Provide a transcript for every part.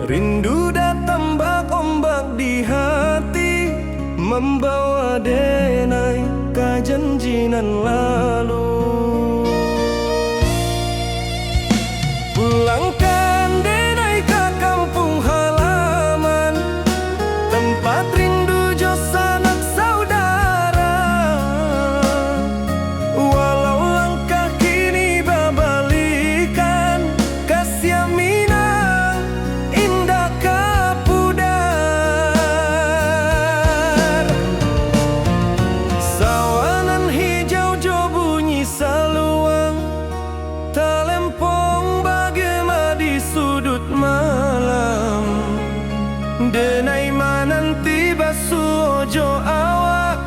Rindu datang ombak di hati, membawa denai kejanjian lalu. Pulangkan denai ke kampung halaman, tempat rindu jo sanak saudara. Walau langkah kini babalikan, kasih Minang indah kapudar. Sawanan hijau jo bunyi saluang, talempong bagema di sudut malam. Denai mananti basuh ojo awak,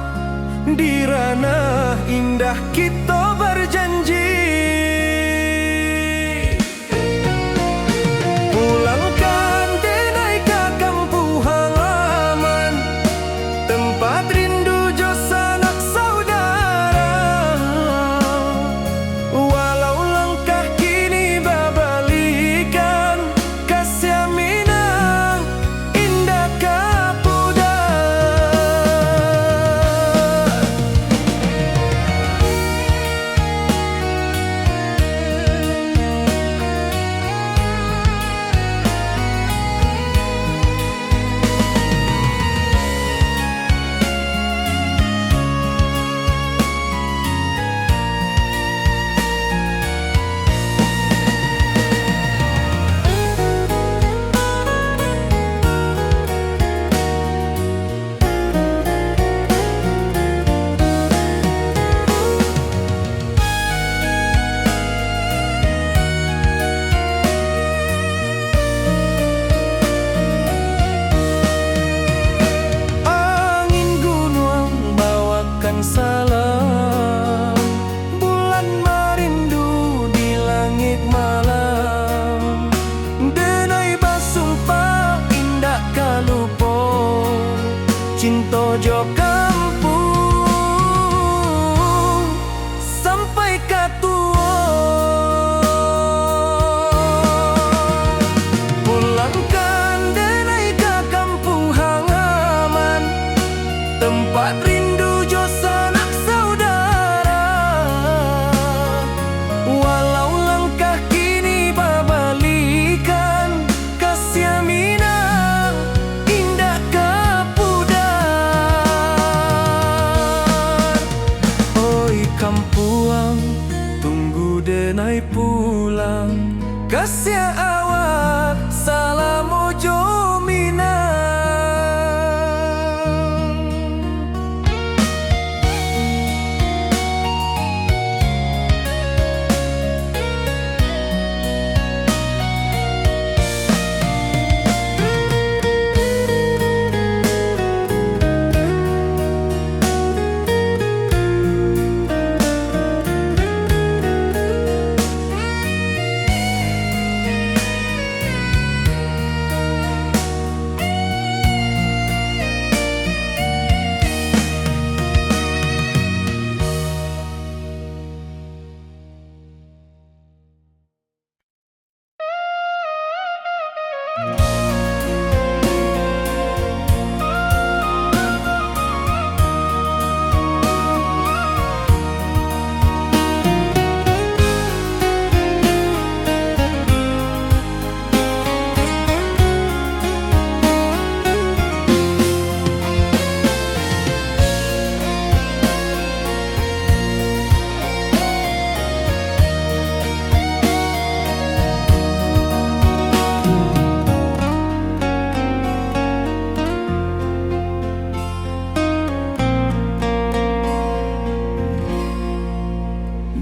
di ranah indah kita berjanji. Pulangkan denai ke kampung halaman, tempat rindu jo sanak saudara. Walau langkah kini babalikan, kasih Minang indah kapudar. Angin gunung bawakan salam, bulan merindu di langit malam. Denai basumpah indah kalupo, cinta jo kampung sampai katua. Pulangkan denai ke kampung halaman, tempat rindu jo sanak saudara. Walau langkah kini babalikan, kasih Minang indah kapudar. Oi kampuang, tunggu denai pulang, kasih awak salam ojo Minang.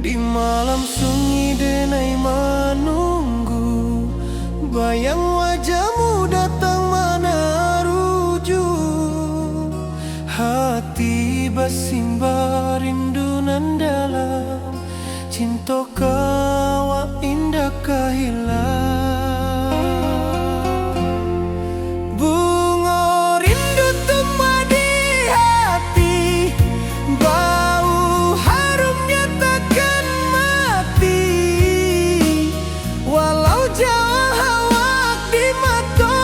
Di malam sunyi denai menunggu, bayang wajahmu datang meneruju. Hati bersimba rindu nan dalam, cinta kawa indah kehilang. Bunga rindu tumbuh di hati, bau harumnya takkan mati. Walau jauh awak di mata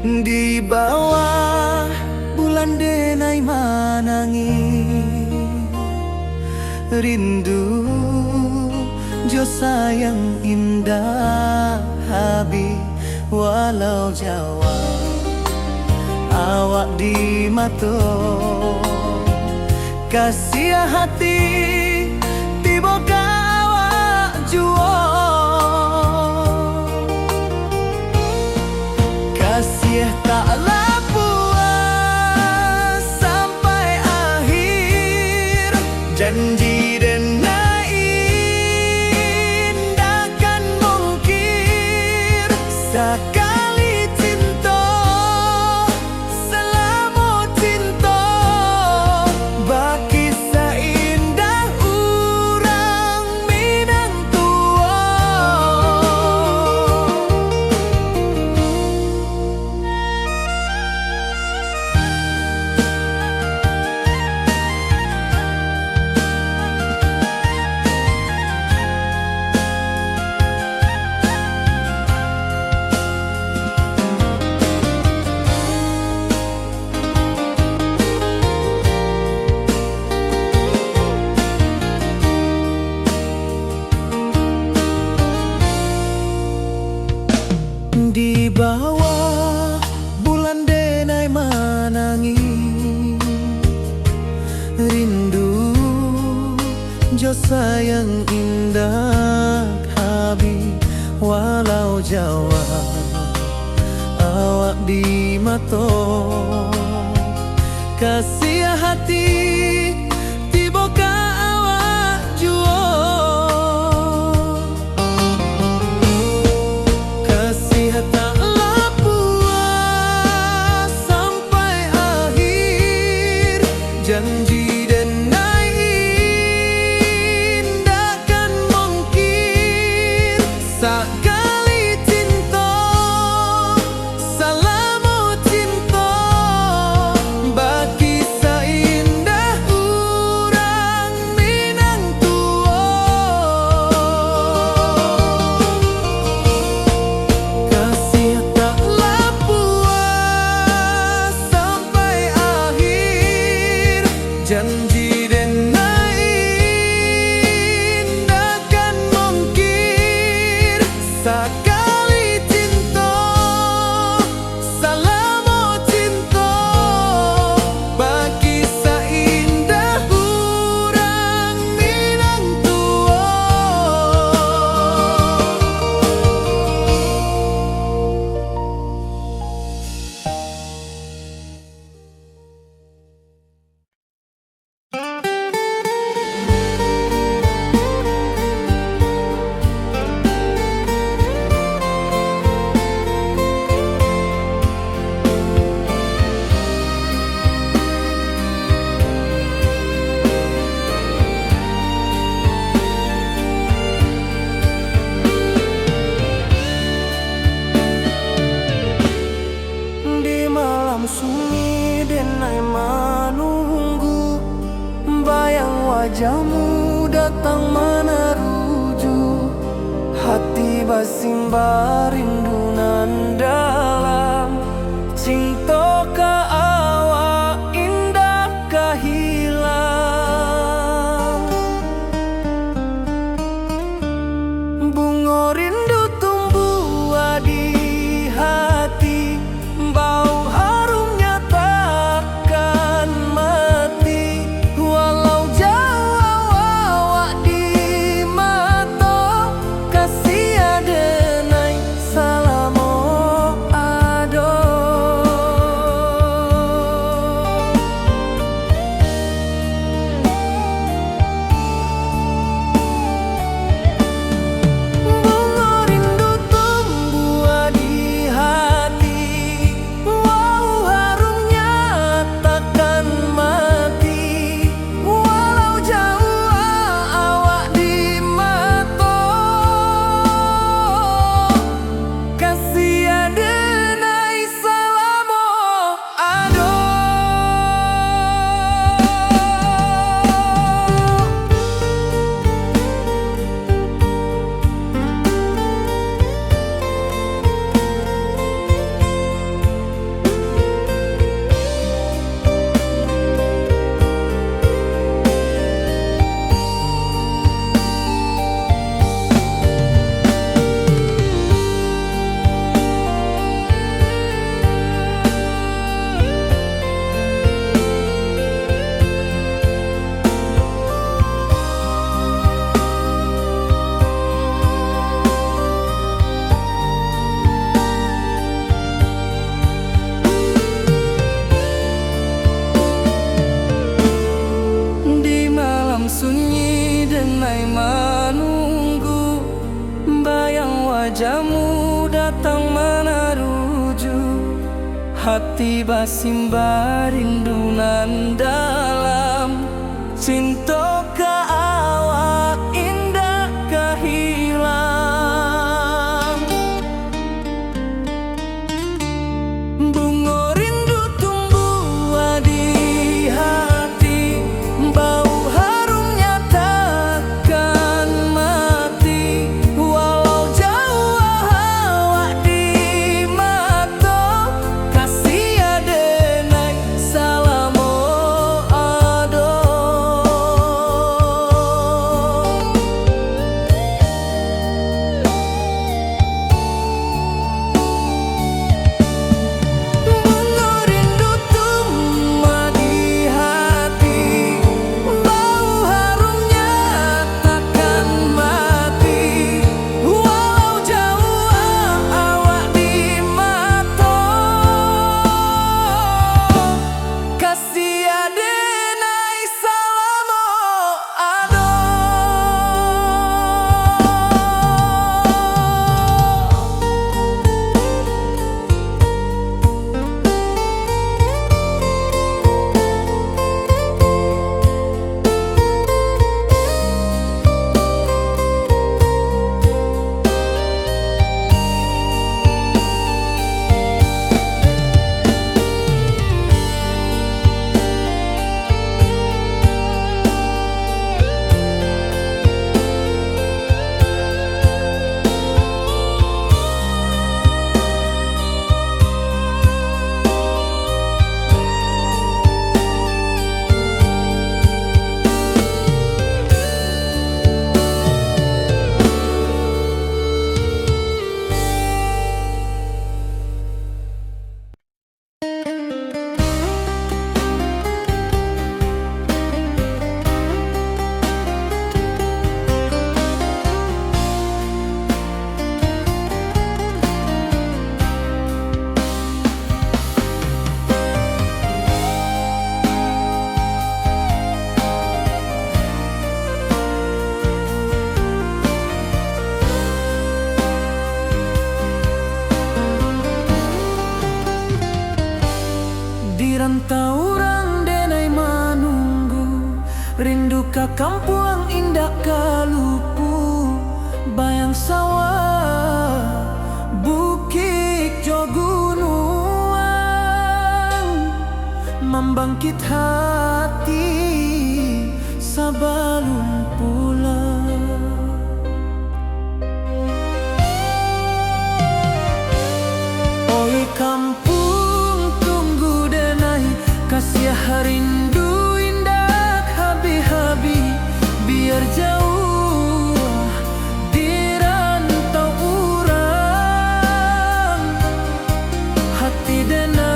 Di bawah bulan denai manangi rindu jo sayang indah habi walau Jawa awak di mato kasih hati tiba awak juo kasih taklah puas sampai akhir janji denai indahkan mungkir sekali cinta selama cinta baki seindah urang Minang tua. Di bawah bulan denai manangi rindu jo sayang indah habi walau Jawa awak di mato kasih hati tiba ka awak juo taklah puas sampai akhir janji denai indahkan mungkir sekali cinta selama cinta baki seindah urang Minang tua. Kasih taklah puas sampai akhir janji denai indahkan mungkir sekali cinta selama cinta baki seindah urang Minang tua. Di malam sunyi denai menunggu bayang wajahmu datang meneruju hati basimba rindu nan dalam cinta ka awak indah kahilang bunga rindu tumbuh di hati bau harumnya takkan mati walau jauh awak di mata kasih denai selama denai menunggu, bayang wajahmu datang meneruju, hati basimba rindunan dalam cinta ka awak indah kehilang. Bunga rindu tumbuh di hati, bau harumnya takkan mati, walau jauh awak di mata, kasih adenai salamo ado. Di rantau orang denai menunggu, rindu ka kampung indah kalupu, bayang sawah bukit jo gunung, membangkit hati sebelum pulang. Oi kampung tunggu denai, kasih rindu indah habi-habi, biar jauh di rantau urang, hati denai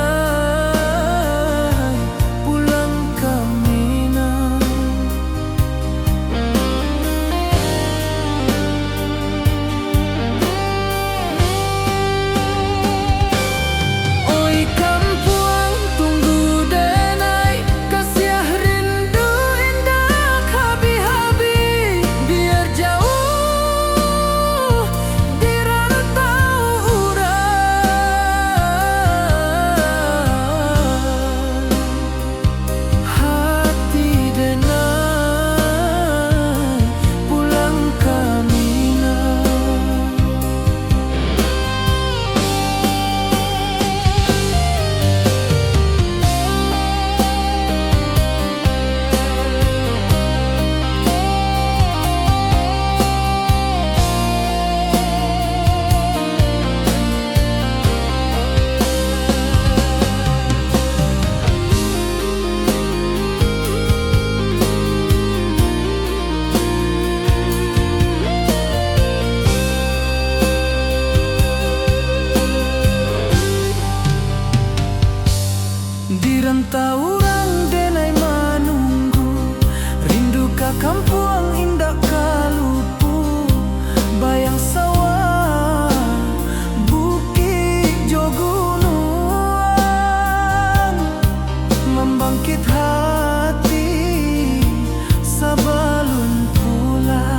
pulang ke Minang. Oi kampung tunggu denai, kasih rindu indah habi-habi, biar jauh di rantau urang, hati denai pulang ke Minang. Di rantau orang denai menunggu, rindu ka kampung indah kalupu, bayang sawah bukit jo gunung, membangkit hati sebelum pulang.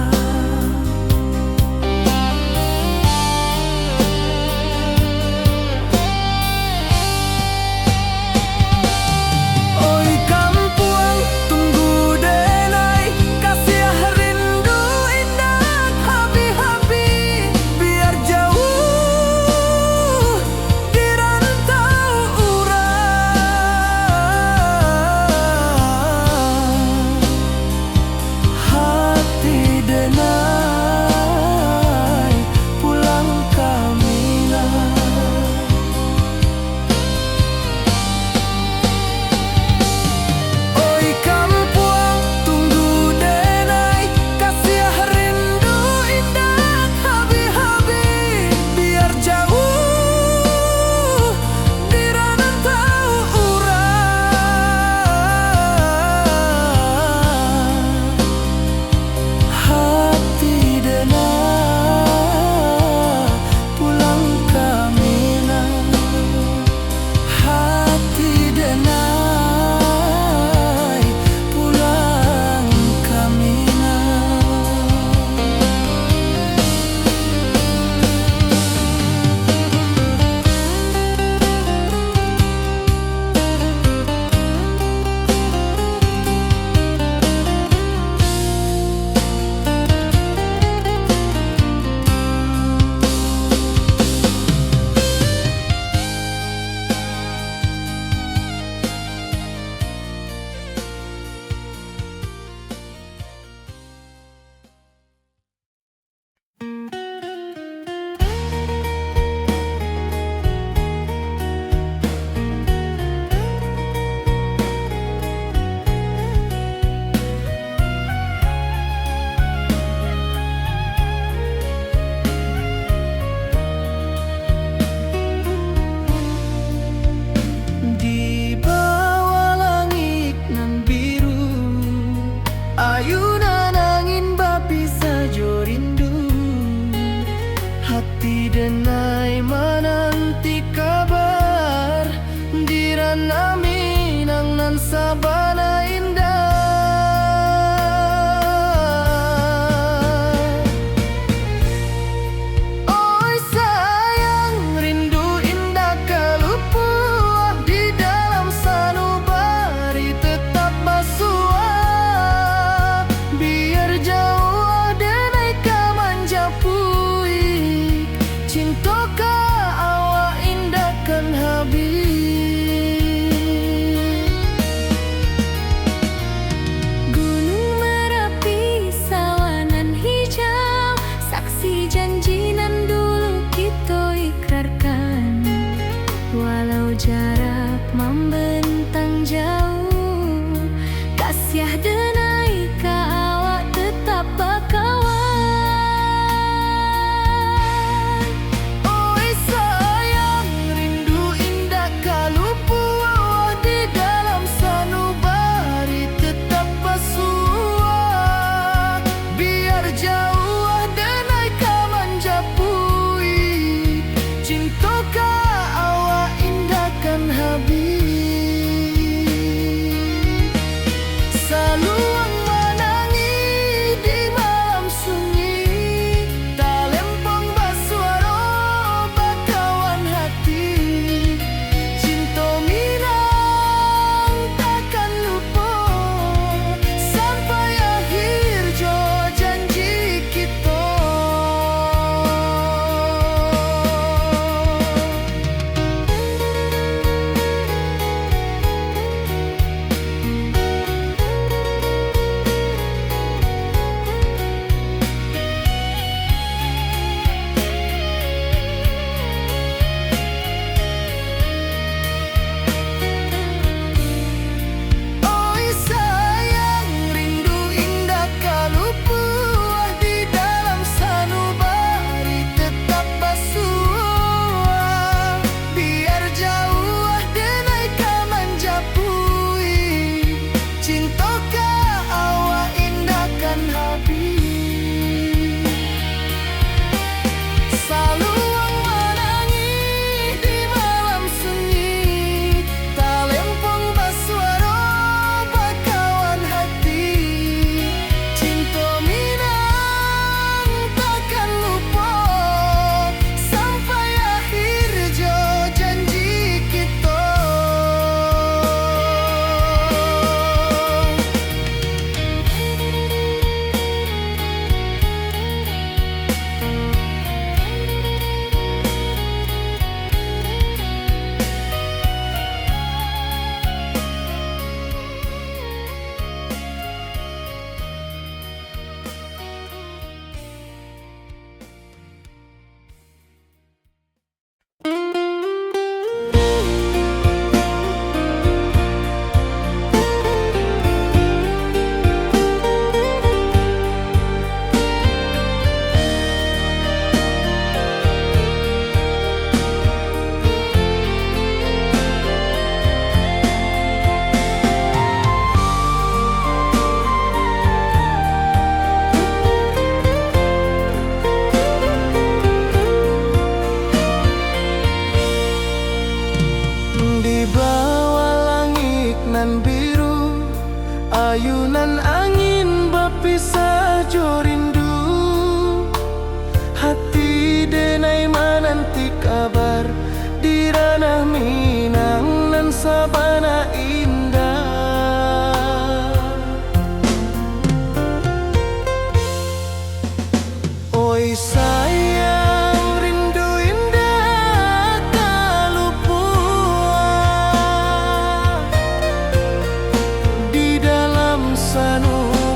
jarak membentang jauh, kasiah denai ka awak tetap bakawan. Oi sayang, rindu indah kalupu awak di dalam sanubari tetap basuah. Biar jauh denai ka manjapui, cinta ka awak indahkan habis. Saluang menangi di malam sunyi, tak lempong basuaro bakawan hati. Cinta minang takkan lupa sampai akhir jo janji kita. Oi sayang, rindu indah kalupu di dalam sanubari tetap basuah. Biar jauh denai ka manjapui, cinta ka awak indahkan habis. Saluang menangi di malam sunyi, tak lempong basuaro bakawan hati. Cinta minang takkan lupa sampai akhir jo janji kita. Di bawah langit nan biru, ayunan angin berpisah jo rindu. Hati denai menanti kabar di ranah Minang nan sabana indah. Oi sayang, rindu indah kalupu di dalam sanubari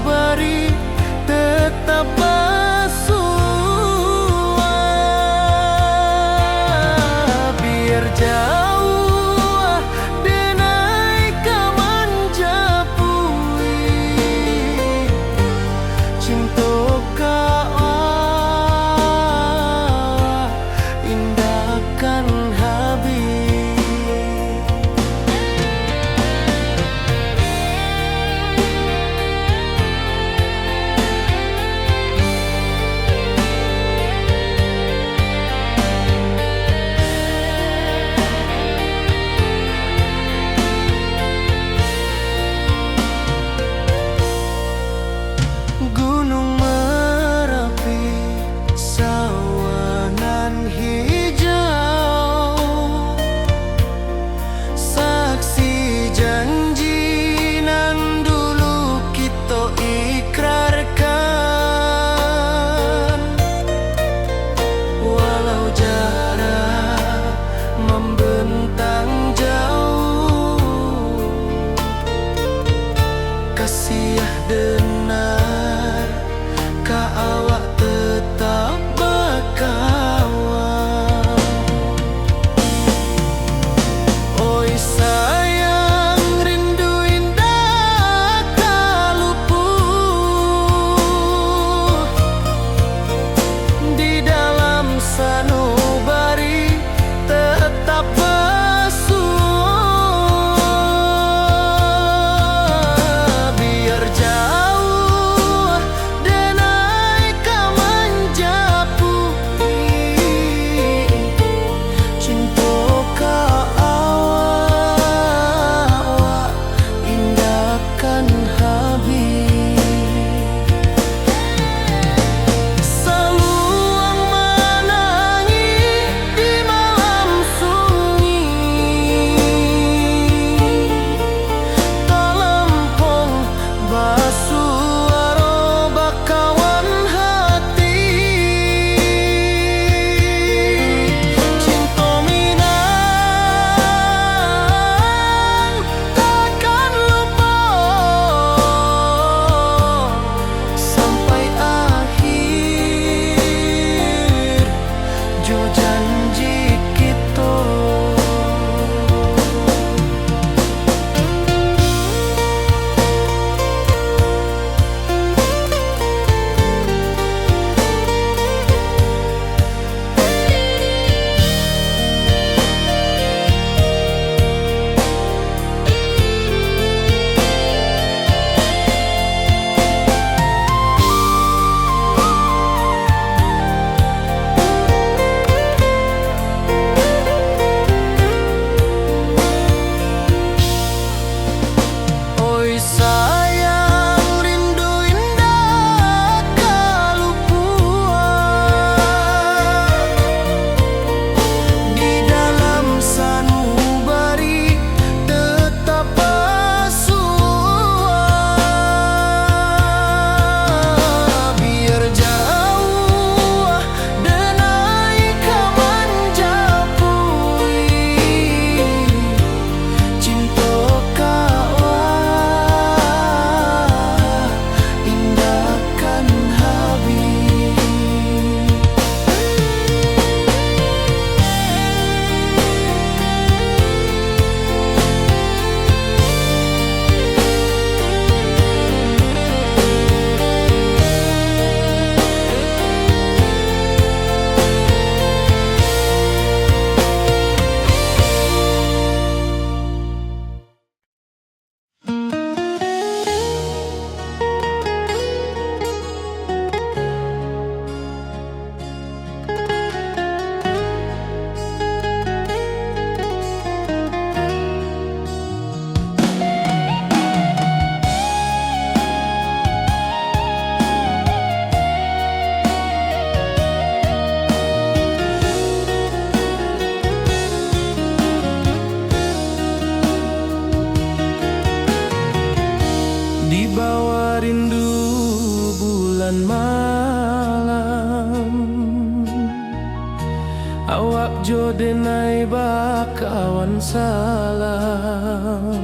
salam.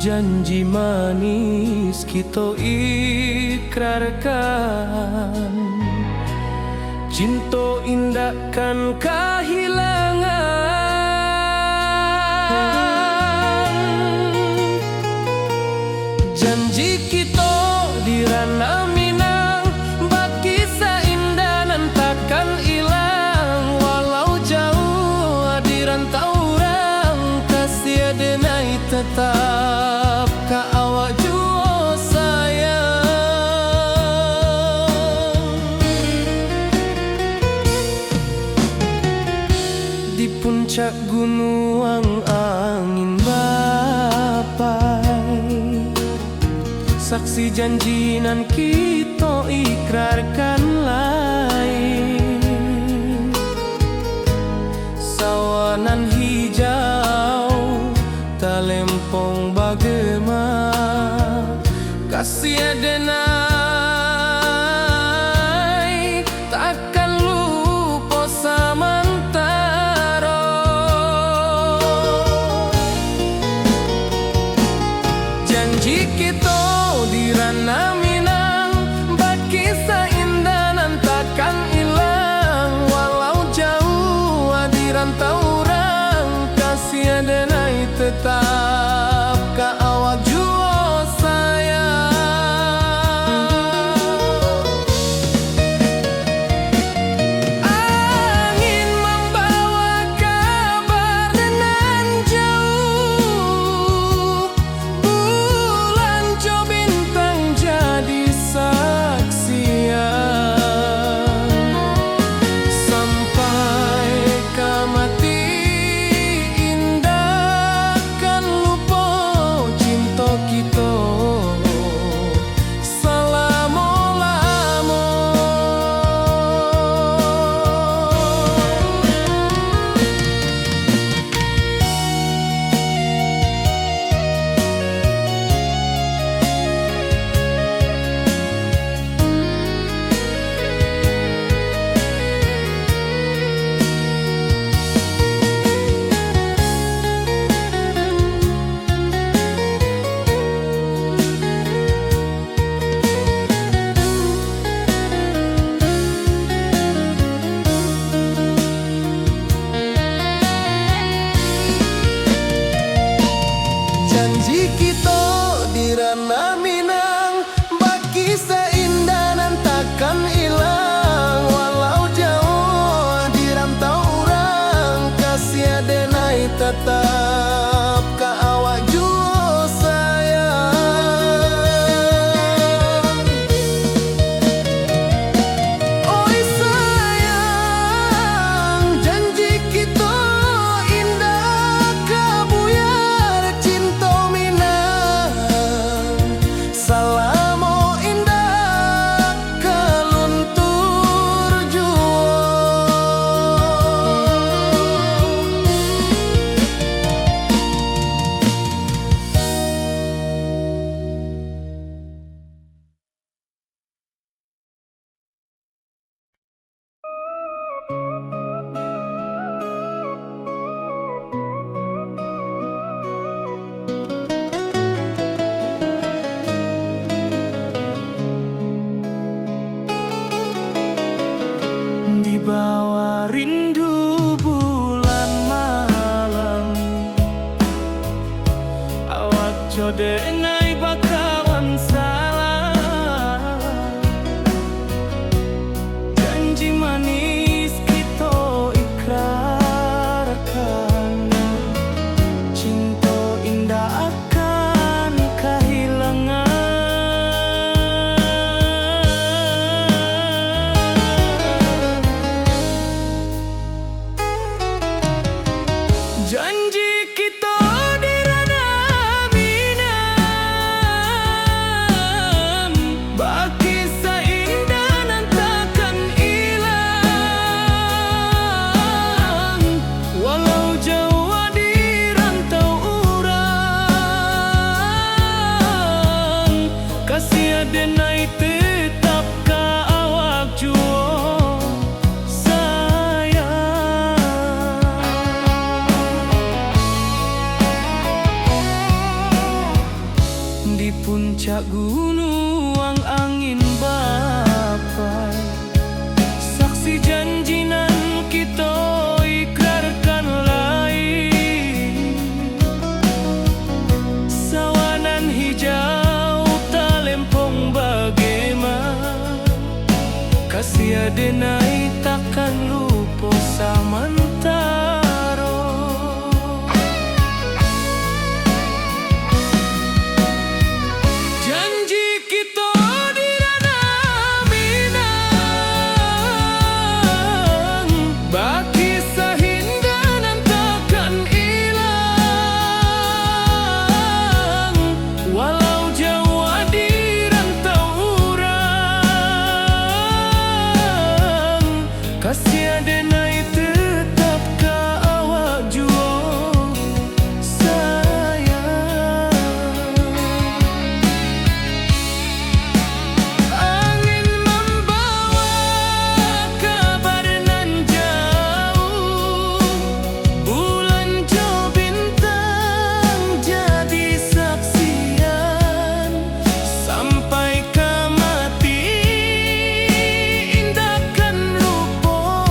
Janji manis kita ikrarkan, cinta indahkan kehilangan. Janji kita di ranah Minang, baki seindah nan takkan hilang. Walau jauh di rantau orang, kasih denai tetap ka awak jua sayang. Di puncak gunung angin bapai, saksi janji nan kita ikrarkan lain. Sawanan hijau talempong bagema, kasih denai takkan lupa samantara. Janji kita di ranah Minang, baki seindah nan takkan hilang. Walau jauh di rantau orang, kasih denai tetap ka awak jua sayang. Angin membawa kabar nan jauh, bulan jo bintang jadi saksian. Sampai ke mati indah kan lupa cinta kita selama-lama. Janji kita di ranah Minang, baki seindah nan takkan hilang. Walau jauh di rantau orang, kasih denai tetap ka awak jua sayang. Oi sayang, janji kita indah kabuyar cinta Minang. Salamo indah kaluntur jua. Di bawah rindu bulan malam, awak jodenai bakawan salah. Janji manis kita ikrarkan, cinta indah akan kehilangan. Janji kita di ranah Minang, baki seindah nan takkan hilang. Walau jauh di rantau orang, kasih denai tetap ka awak jua sayang. puncak gunung angin bapai, saksi janji nan kita ikrarkan lain. Sawanan hijau talempong bagaimana, kasih adenai takkan lupa samantaro. Janji kita di ranah Minang, baki sahindanan takkan hilang. Walau jauh di rantau urang, kasih adenai tetap ka awak jua sayang. Angin membawa kabar nan jauh, bulan jo bintang jadi saksian. Sampai ke mati indahkan lupa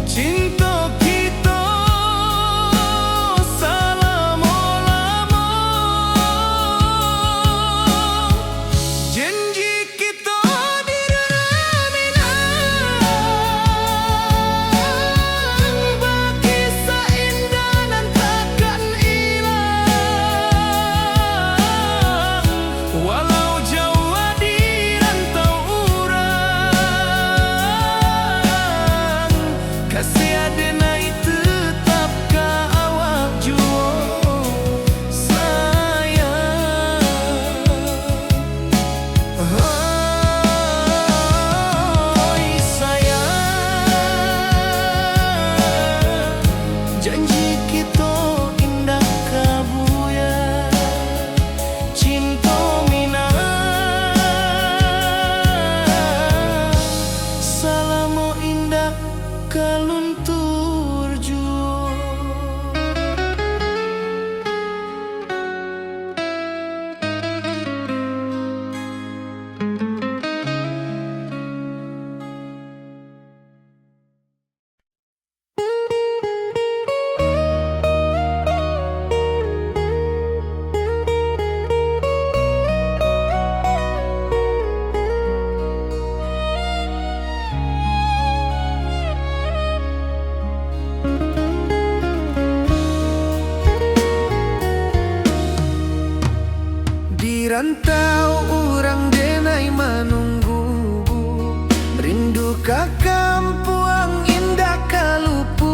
cinta kita selama-lama. Janji kita di ranah Minang, baki seindah nan takkan hilang. Walau jauh di rantau urang, kasih adenai tetap ka awak jua sayang. Oi sayang, janji kita indah kabuya, cinta Minang selama indah kaluntur jua. Di rantau urang denai menunggu, rindu ka kampuang indah kalupu.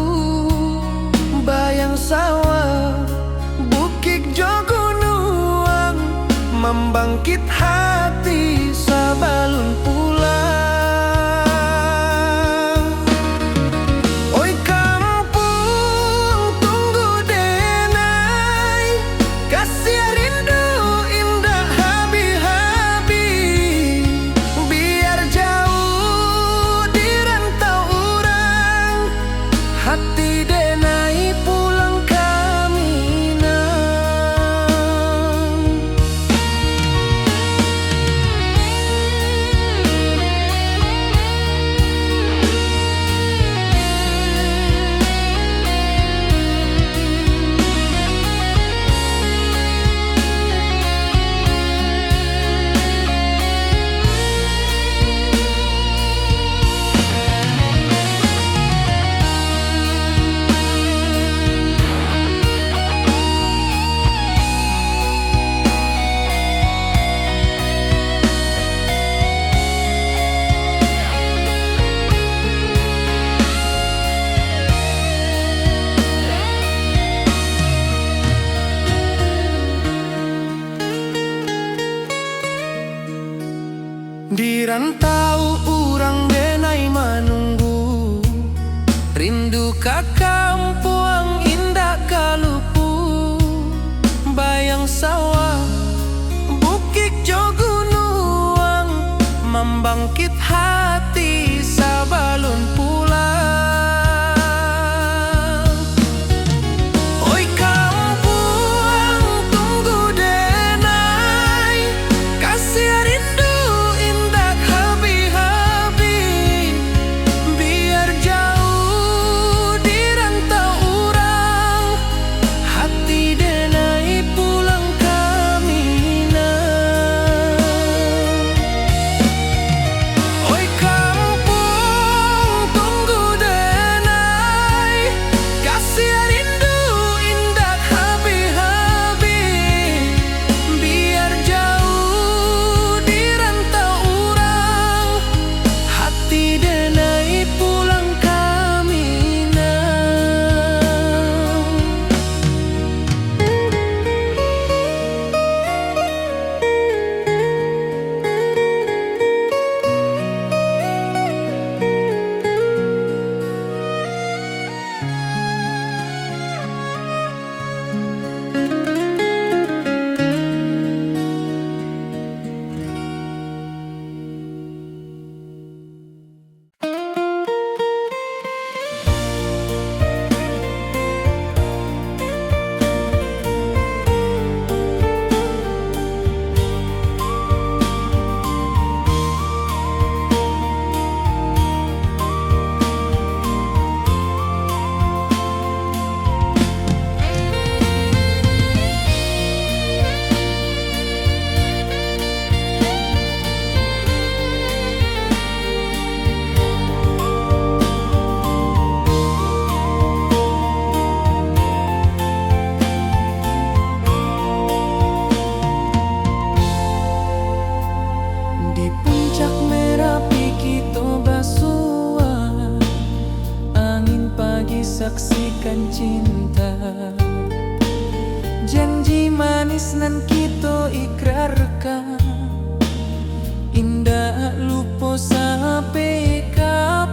Bayang sawah, bukit jo gunung, membangkit hati sabalun pulang. Oi kampung tunggu denai, kasih rindu indah habi-habi. Biar jauh di rantau urang, hati denai pulang ke Minang. Di rantau urang denai menunggu, rindu ka kampuang indah kalupu. Bayang sawah, bukit jo gunung, membangkit hati sabalun pulang. Oi kampung tunggu denai, cinta. Janji manis nan kita ikrarkan, indah lupa sampai kapan.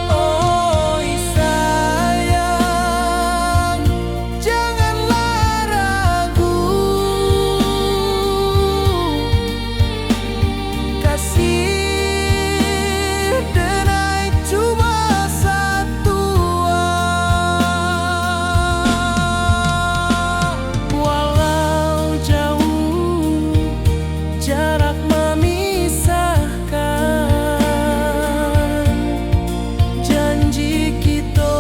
Oi sayang, janganlah ragu, kasih denai cuma satu. Walau jauh jarak memisahkan, janji kita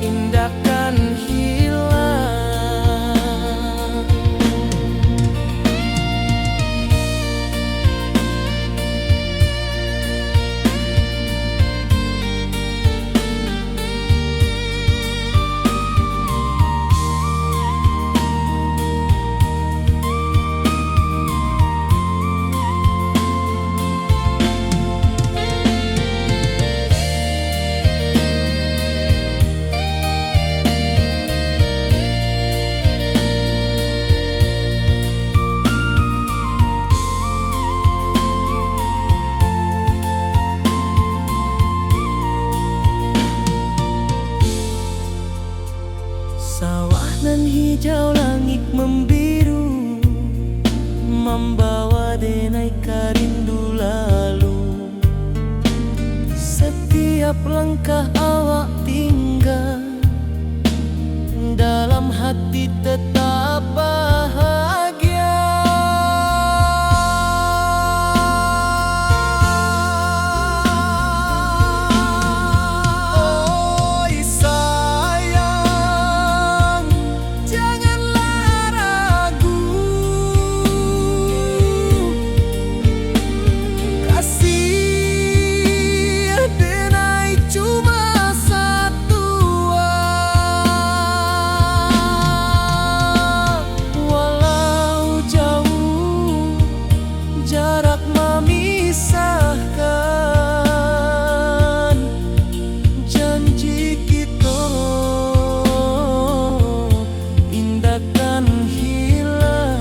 indahkan hilang. Sawah nan hijau, langit membiru, membawa denai rindu lalu. Setiap langkah awak tinggal, dalam hati tetap bahagia. Oi sayang, janganlah ragu, kasih denai cuma satu. Walau jauh jarak memisahkan, janji kita indahkan hilang.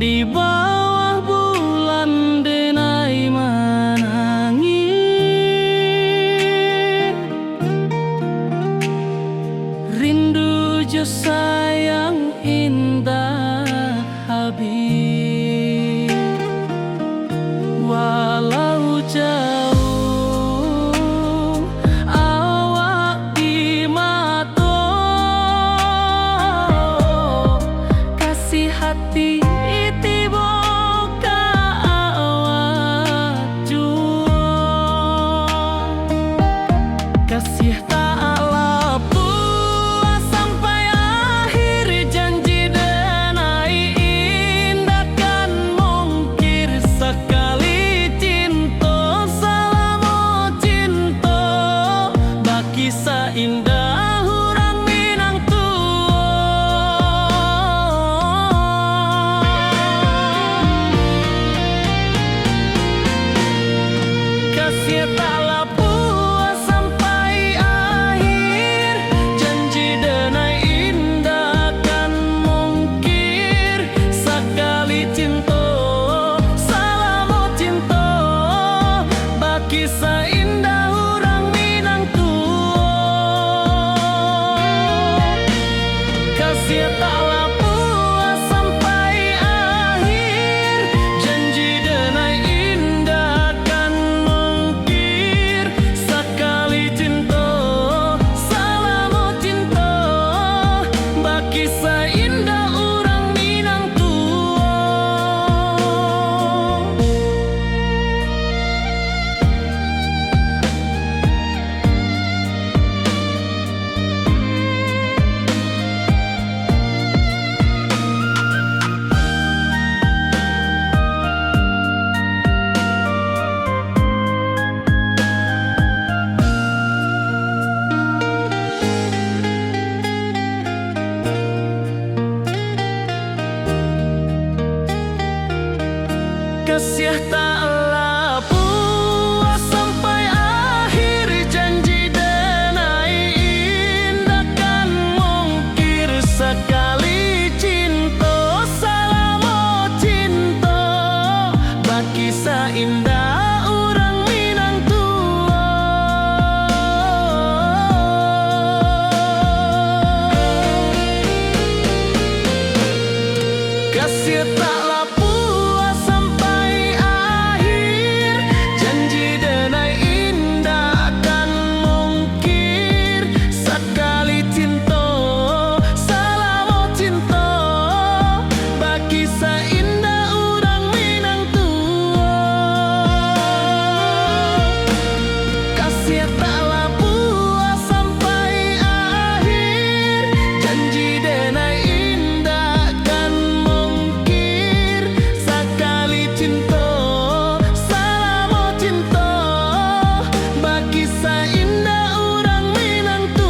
Di bawah bulan denai menangis, rindu jo sayang indah habis. Walau jauh awak di mata, kasih hati kasih tak lepas sampai akhir janji. kasih taklah puas sampai akhir, janji denai indah kan mungkir. Sekali cinta, salamu cinta, baki seindah orang Minang tua. Kasih taklah puas sampai akhir, janji denai indah kan mungkir. Sekali cinta, salamu cinta, baki seindah orang Minang tua. Kasih taklah puas sampai akhir, janji denai indah kan mungkir. Sekali cinta, salamu cinta, baki seindah orang Minang tua. Kasih taklah puas sampai akhir, janji denai indah kan mungkir. Sekali cinta, salamu cinta, baki seindah orang Minang tua.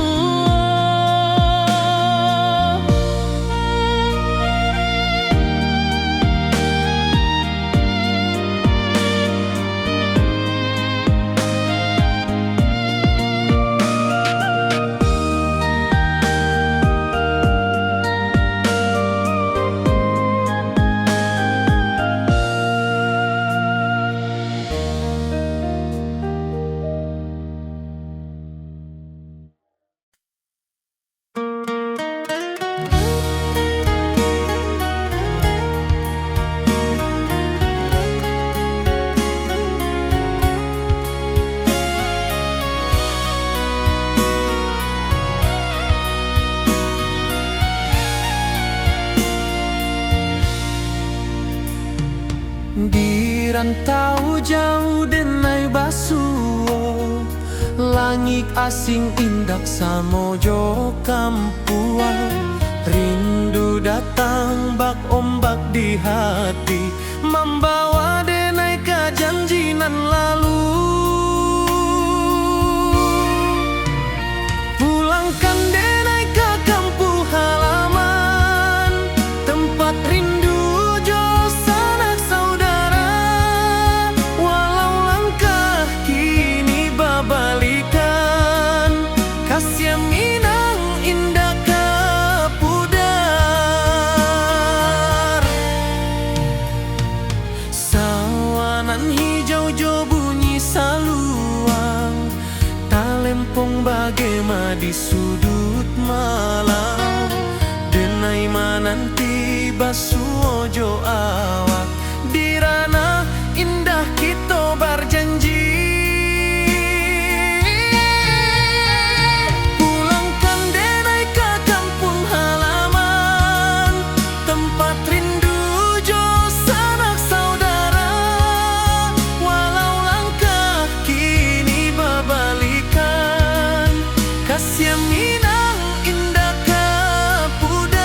Di rantau jauh denai basuo, langit asing indak samojo kampuan. Rindu datang bak ombak di hati, membawa denai ke janji nan lalu. Pulangkan denai ke kampung halaman, tempat rindu jo sanak saudara. Walau langkah kini babalikan, kasih Minang indah ke pudar. Sawanan hijau jo bunyi saluang, talempong bagema di sudut malam. Denai mananti basuojo awak, di ranah indah kita berjanji. Pulangkan denai ke kampung halaman, tempat rindu jo sanak saudara. Walau langkah kini babalikan, kasih Minang indah ke pudar.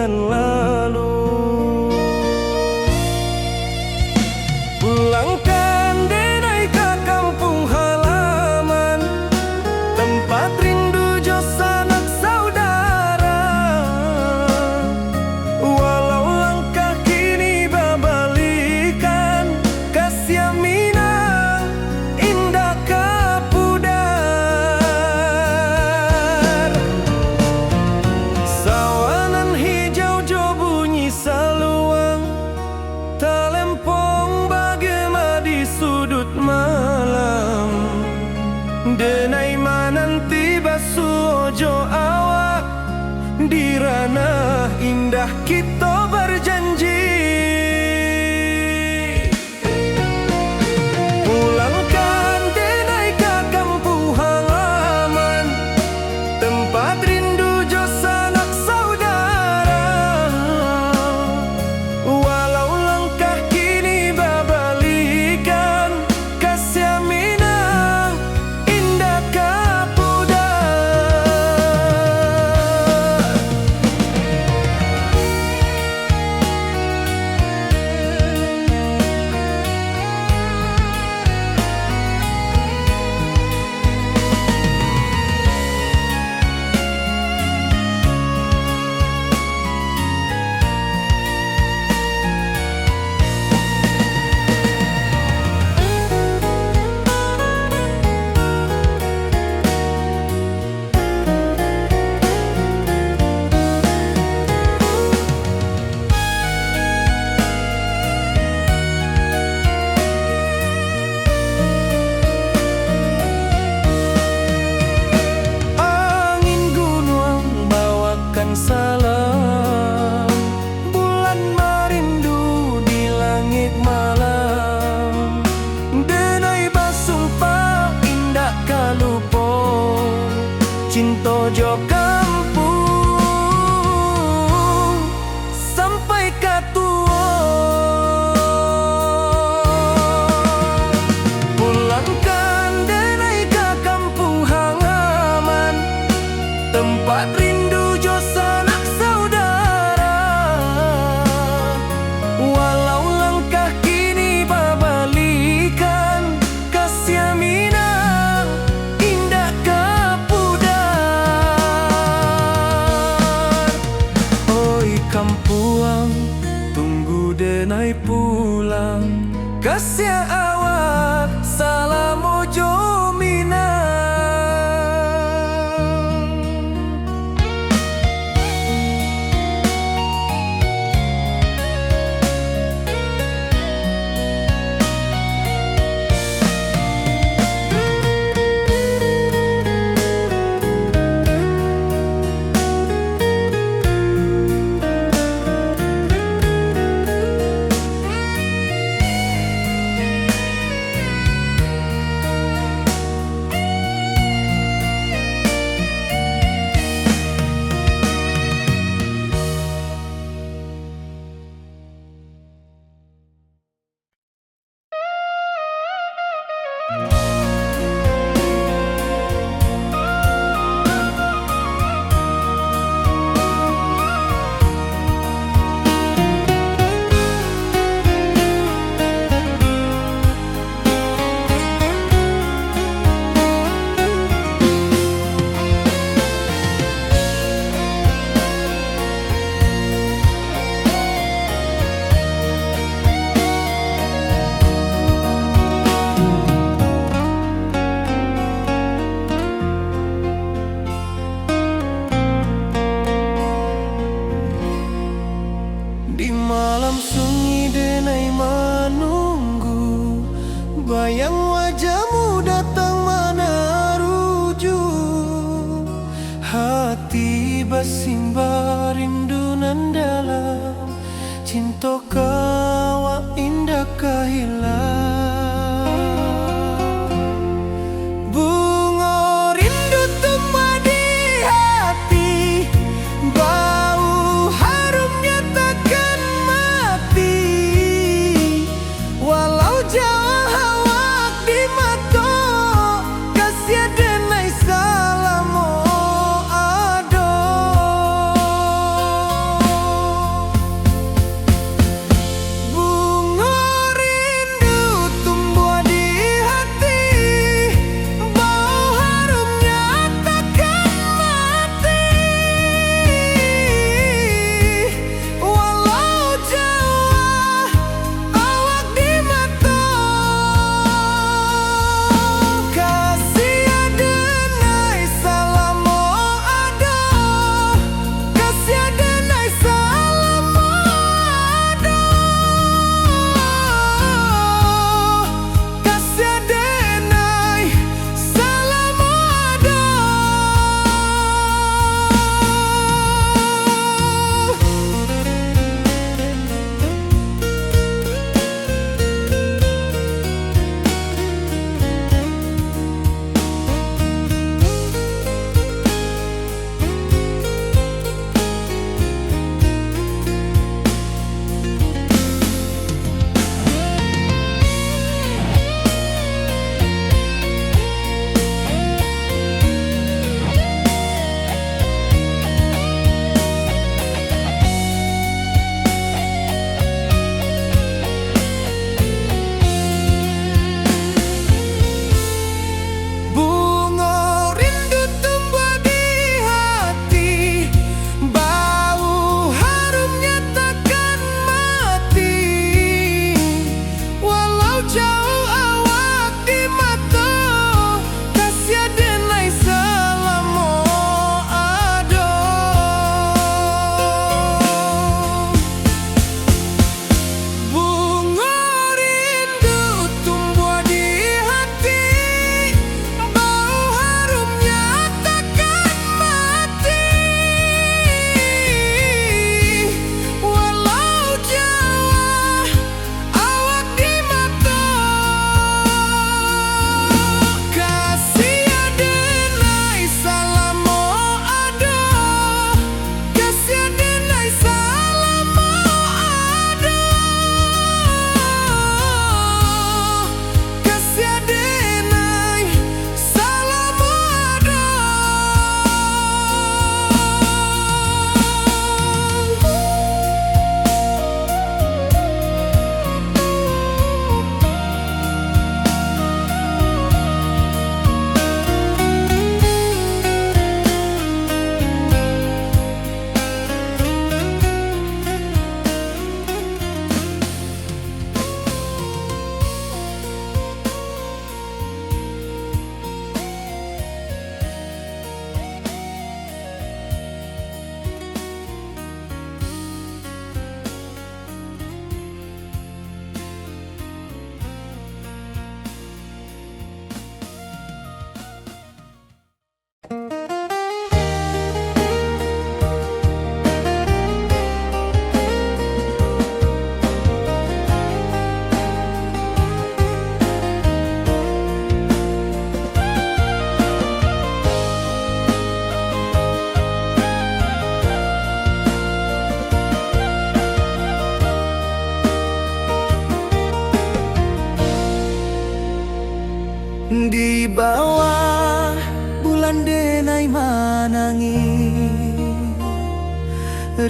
nan lalu. Pulangkan denai ke kampung halaman, tempat rindu jo sanak saudara. Walau langkah kini babalikan, kasih minang indah kapudar. Sawanan hijau jo bunyi saluang, talempong bagema di sudut malam. Denai mananti basuojo awak, di ranah indah kita berjanji. Pulangkan denai ke kampung halaman, tempat rindu jo sanak saudara. Walau langkah kini babalikan, kasih minang indah kapudar. Angin gunung bawakan salam, bulan merindu di langit malam. Denai basumpah indah kalupo, cinta jo kampung sampai katua. Pulangkan denai ke kampung halaman, tempat rindu jo sanak saudara. Walau langkah kini babalikan, kasih minang indah kapudar. Oi kampuang, tunggu denai pulang, kasih awak salam ojo minang.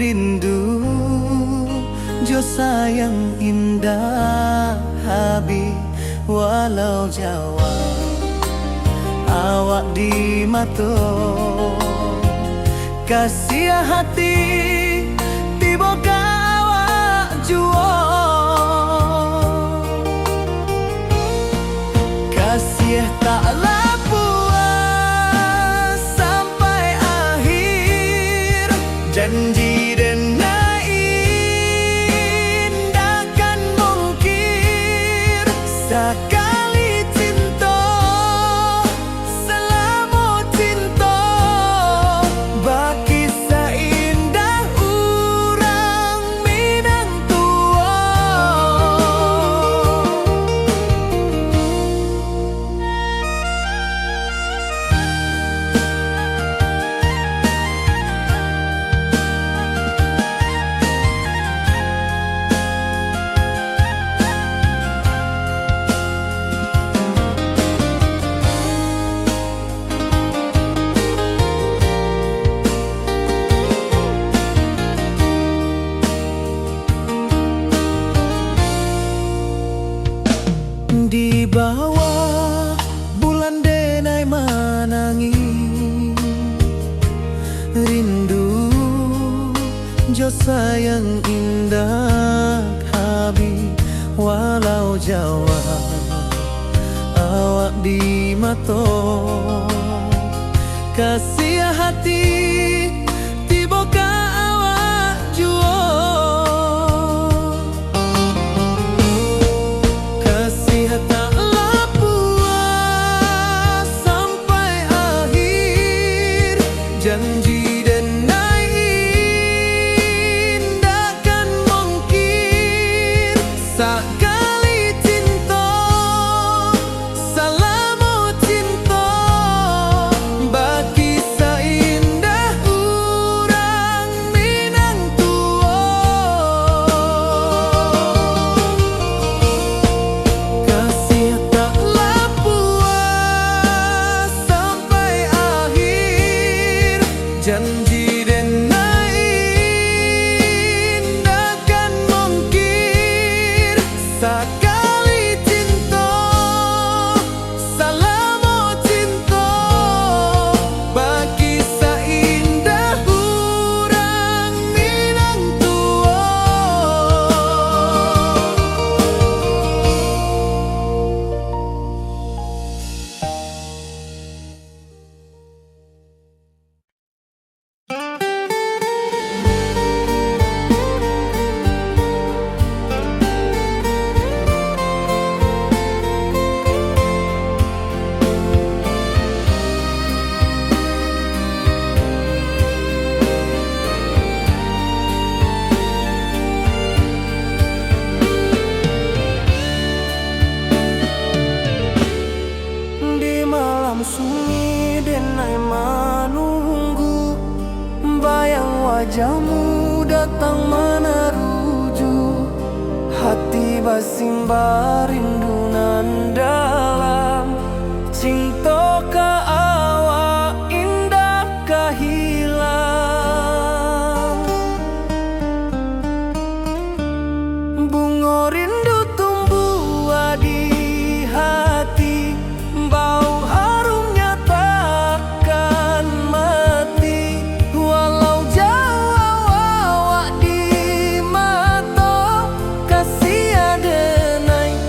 rindu jo sayang indah habis walau Jawa awak di mato kasih hati tiba ka awak juo kasih taklah puas sampai akhir janji dan takkan mungkin sekali cinta selama cinta baki seindah orang Minang tua. Di bawah bulan denai manangi rindu jo sayang indah habis walau Jawa awak di mato kasih hati tiba ka awak juo taklah puas sampai akhir janji dan takkan mungkin sekali cinta selama cinta baki seindah orang Minang tua kasih taklah puas sampai akhir janji dan takkan mungkin sekali cinta selama cinta baki seindah orang Minang tua. Di malam sunyi denai menunggu bayang wajahmu datang meneruju hati basimba rindu nan dalam cinta ka awak indah kahilang bunga rindu tumbuh di hati bau harumnya takkan mati walau jauh awak di mata kasih ada naik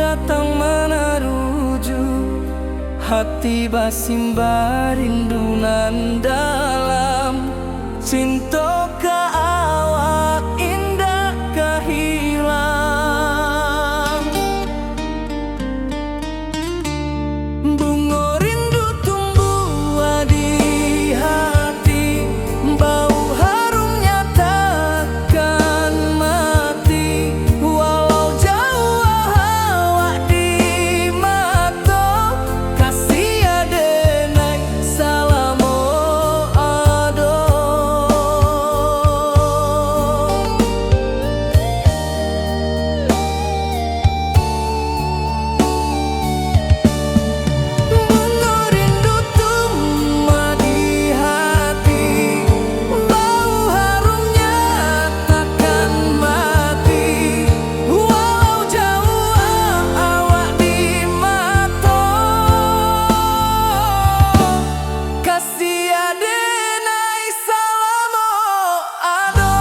datang meneruju, hati basimba rindunan dalam cinta ke awak indah kehilang. Bunga rindu tumbuh di hati, bau harumnya takkan mati. Walau jauh awak di mata, kasih adenai salamo ado. Bunga rindu tumbuh di hati, bau harumnya takkan mati. Walau jauh awak di mata, kasih adenai salamo ado.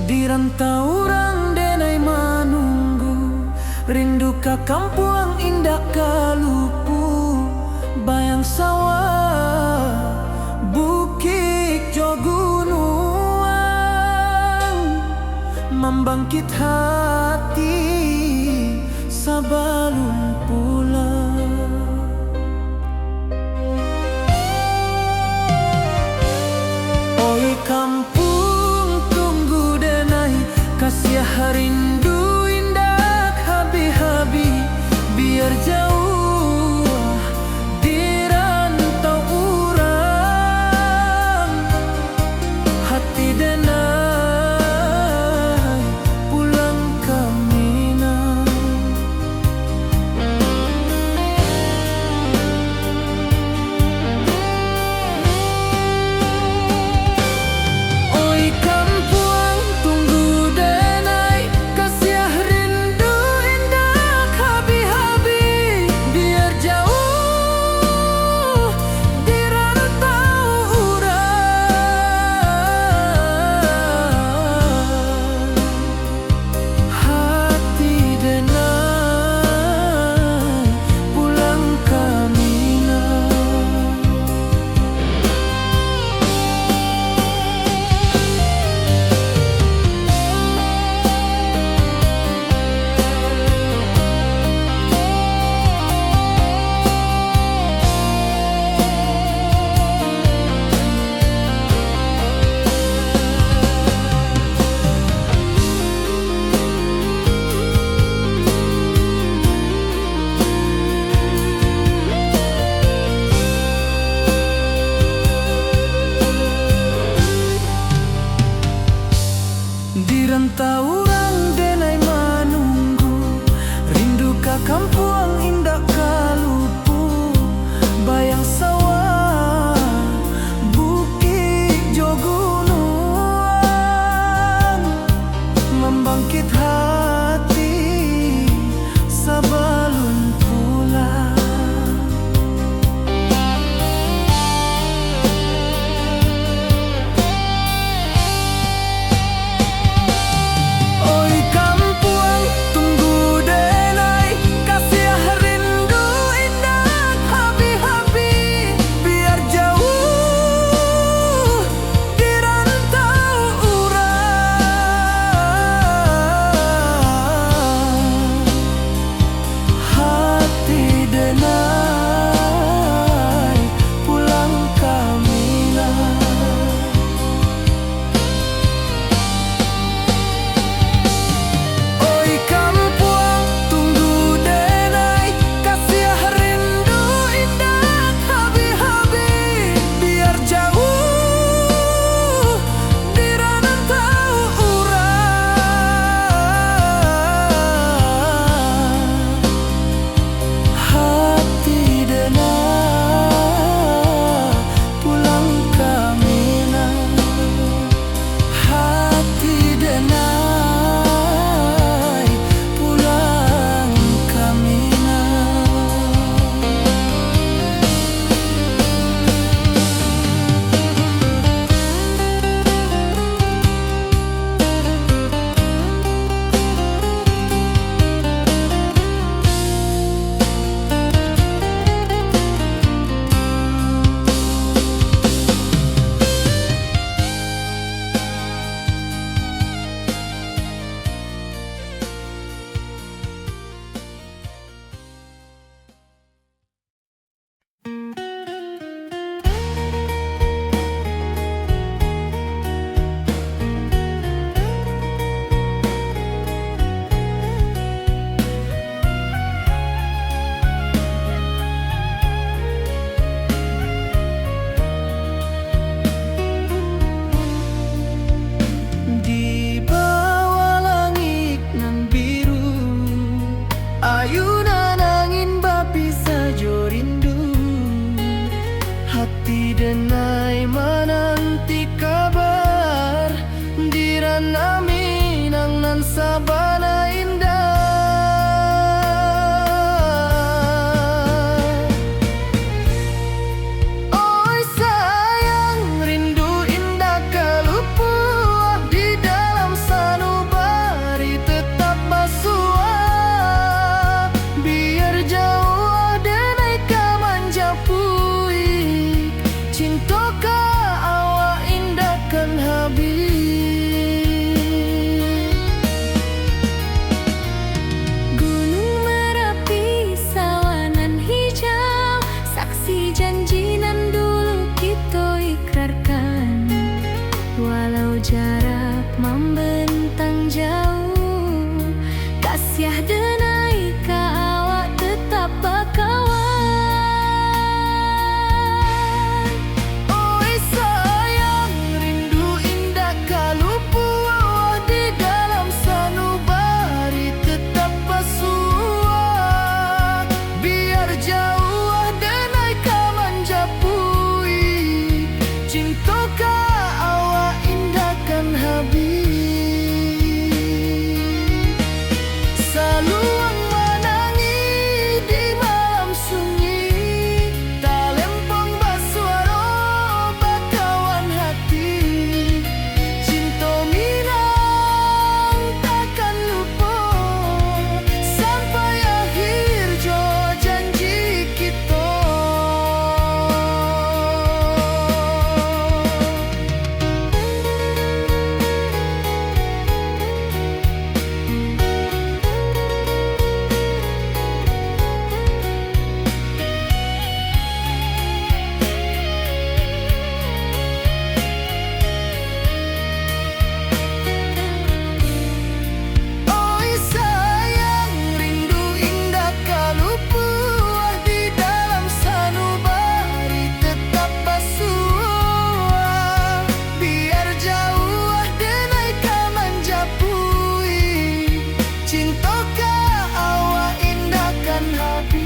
Di rantau orang denai menunggu, rindu ka kampung indah kalupu. Bayang sawah, bukit jo gunungan, membangkit hati sebelum pulang. Oi kampung tunggu denai, kasih rindu indah habi-habi. Biar jauh di rantau urang, hati denai pulang ke Minang. Oi kampung tunggu denai, denai menanti kabar di ranah Minang nan sabana indah. Oi sayang, rindu indah kelupuah di dalam sanubari tetap basua. Biar jauh denai kamanja puik, cinta ka awak indahkan habis. Gunung Merapi, sawanan hijau, saksi janji nan dulu kita ikrarkan. Walau jarak membentang jauh, kasiah denai ka awak tetap bakawan. Oi sayang, rindu indah kalupuah di dalam sanubari tetap basua. Biar jauh denai kamanja puik, cinta ka awak indahkan habis. Saluang menangi di malam sunyi, talempong basuaro bakawan hati. Cinta Minang takkan lupa sampai akhir jo janji kita. Oi sayang, rindu indah kalupuah di dalam sanubari tetap basua. Biar jauh denai kamanja puik, cinta ka awak indahkan habis.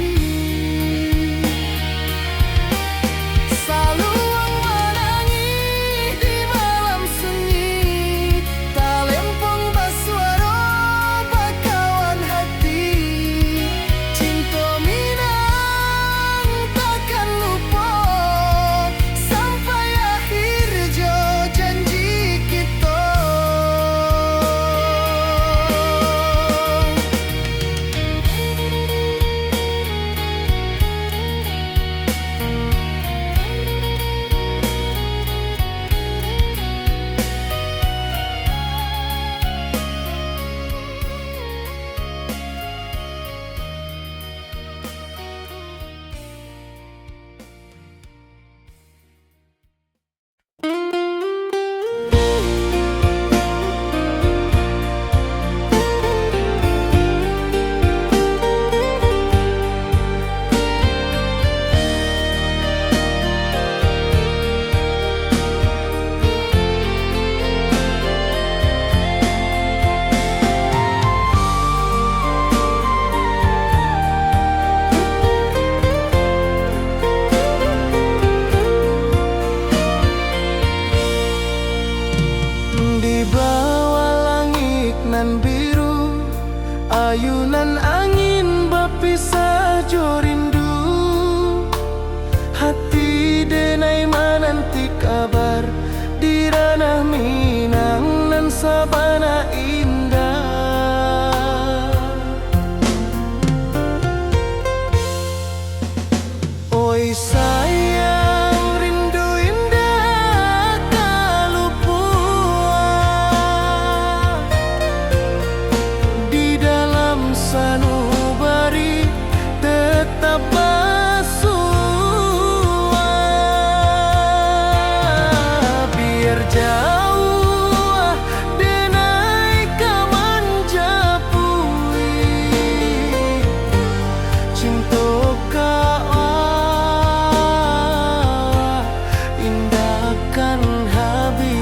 Saluang menangi di malam sunyi, talempong basuaro bakawan hati. Cinta Minang takkan lupa sampai akhir jo janji kita. Di bawah langit nan biru, ayunan angin berpisah jo rindu. Hati denai menanti kabar di ranah Minang nan sabana indah. Oi sayang, rindu indah kalupuah di dalam sanubari tetap basua. Biar jauh denai kamanja puik, cinta ka awak indahkan habis.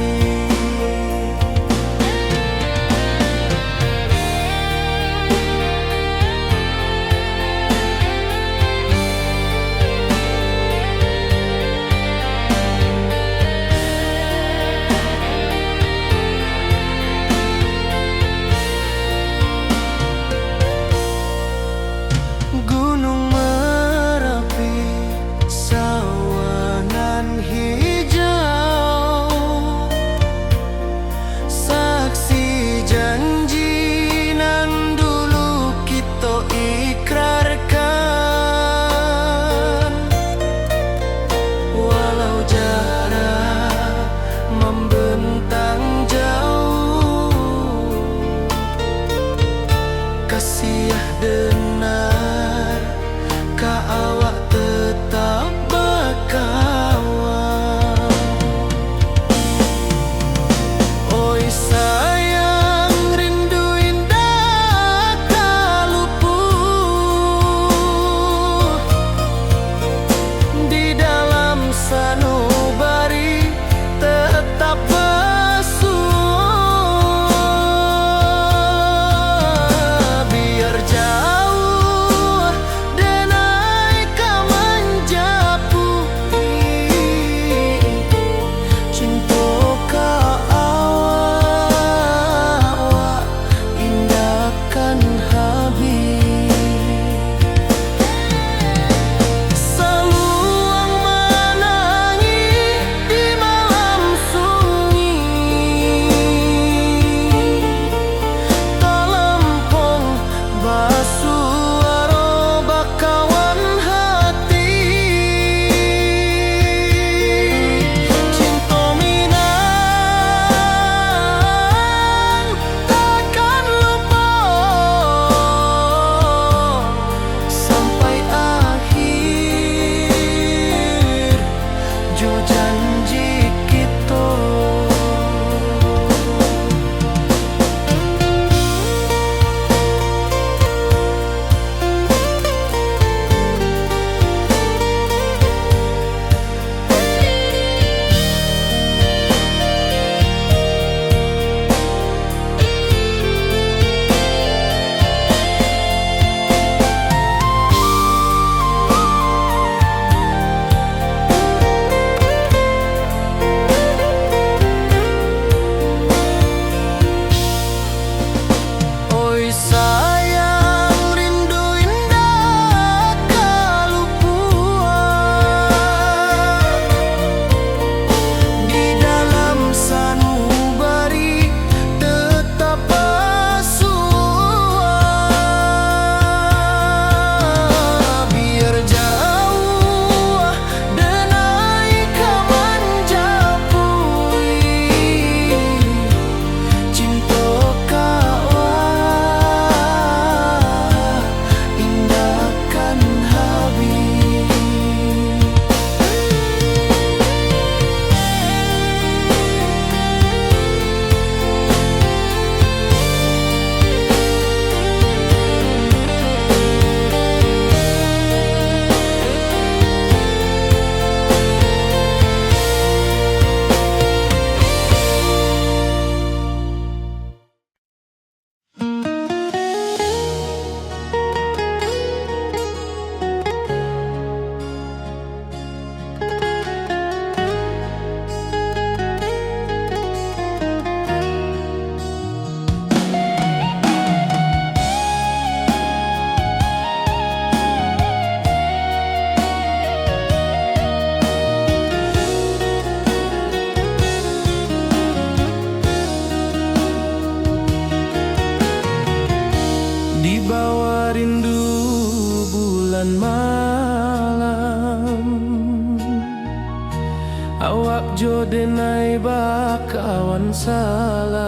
abjo denai bakawan salam,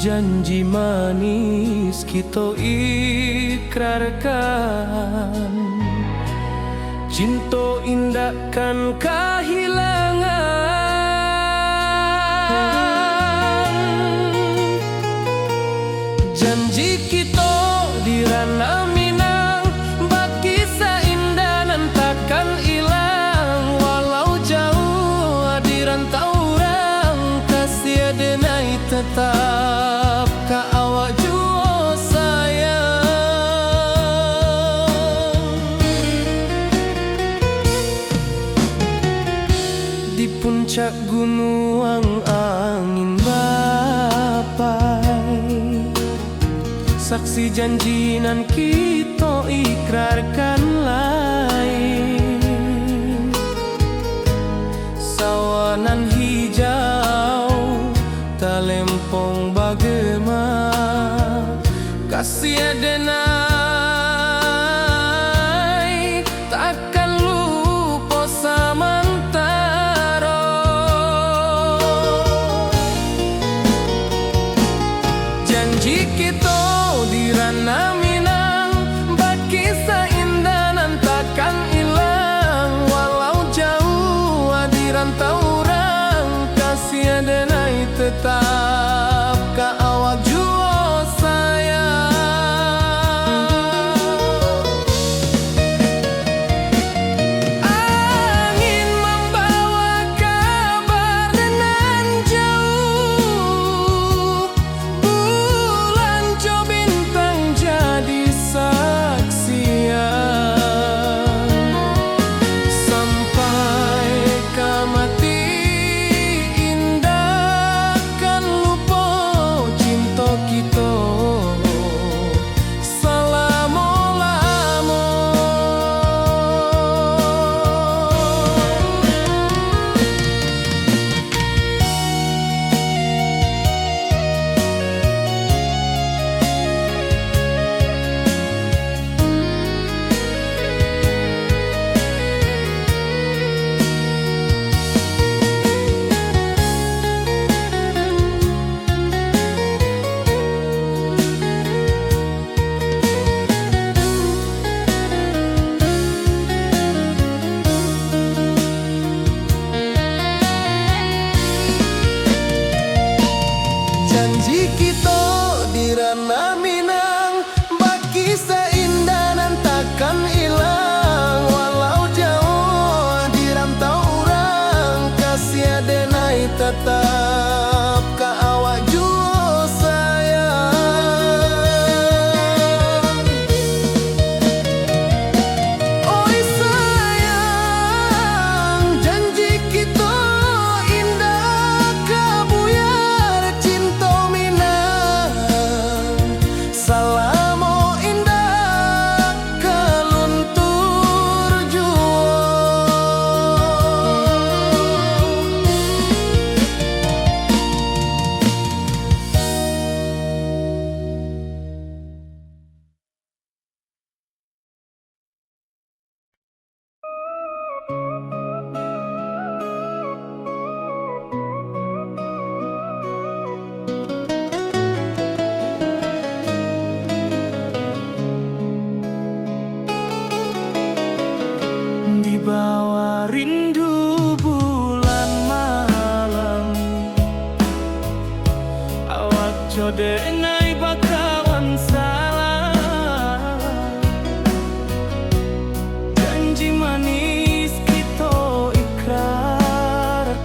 janji manis kita ikrarkan, cinta indahkan kehilangan. Janji kita di ranah Minang, bagi seindah nan takkan hilang. Walau jauh di rantau orang, kasih denai tetap ka awak jua sayang. Di puncak gunung angin bapai, saksi janji nan kita ikrarkan lain. Sawanan hijau talempong bagema, kasih denai takkan lupa samantara. Janji kita di ranah Minang, bagi seindah nan takkan hilang. Walau jauh di rantau orang, kasih denai tetap ka awak jua sayang. Angin membawa kabar nan jauh, bulan jo bintang jadi saksian. Sampai ke mati indahkan lupa cinta kita selama-lama. Janji kita di ranah Minang, bagi seindah nan takkan hilang. Walau jauh di rantau orang, kasih denai tetap ka awak jua sayang. Oi sayang, janji kita indah kabuyar cinta Minang. Salamo indah keluntur jua. Di bawah rindu bulan malam, awak jodenai bakawan salam, janji manis kita ikrarkan,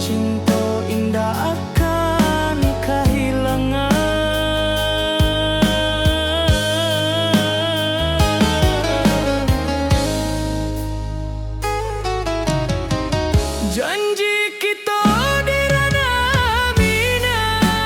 cinta indah akan kehilangan. Janji kita di ranah Minang,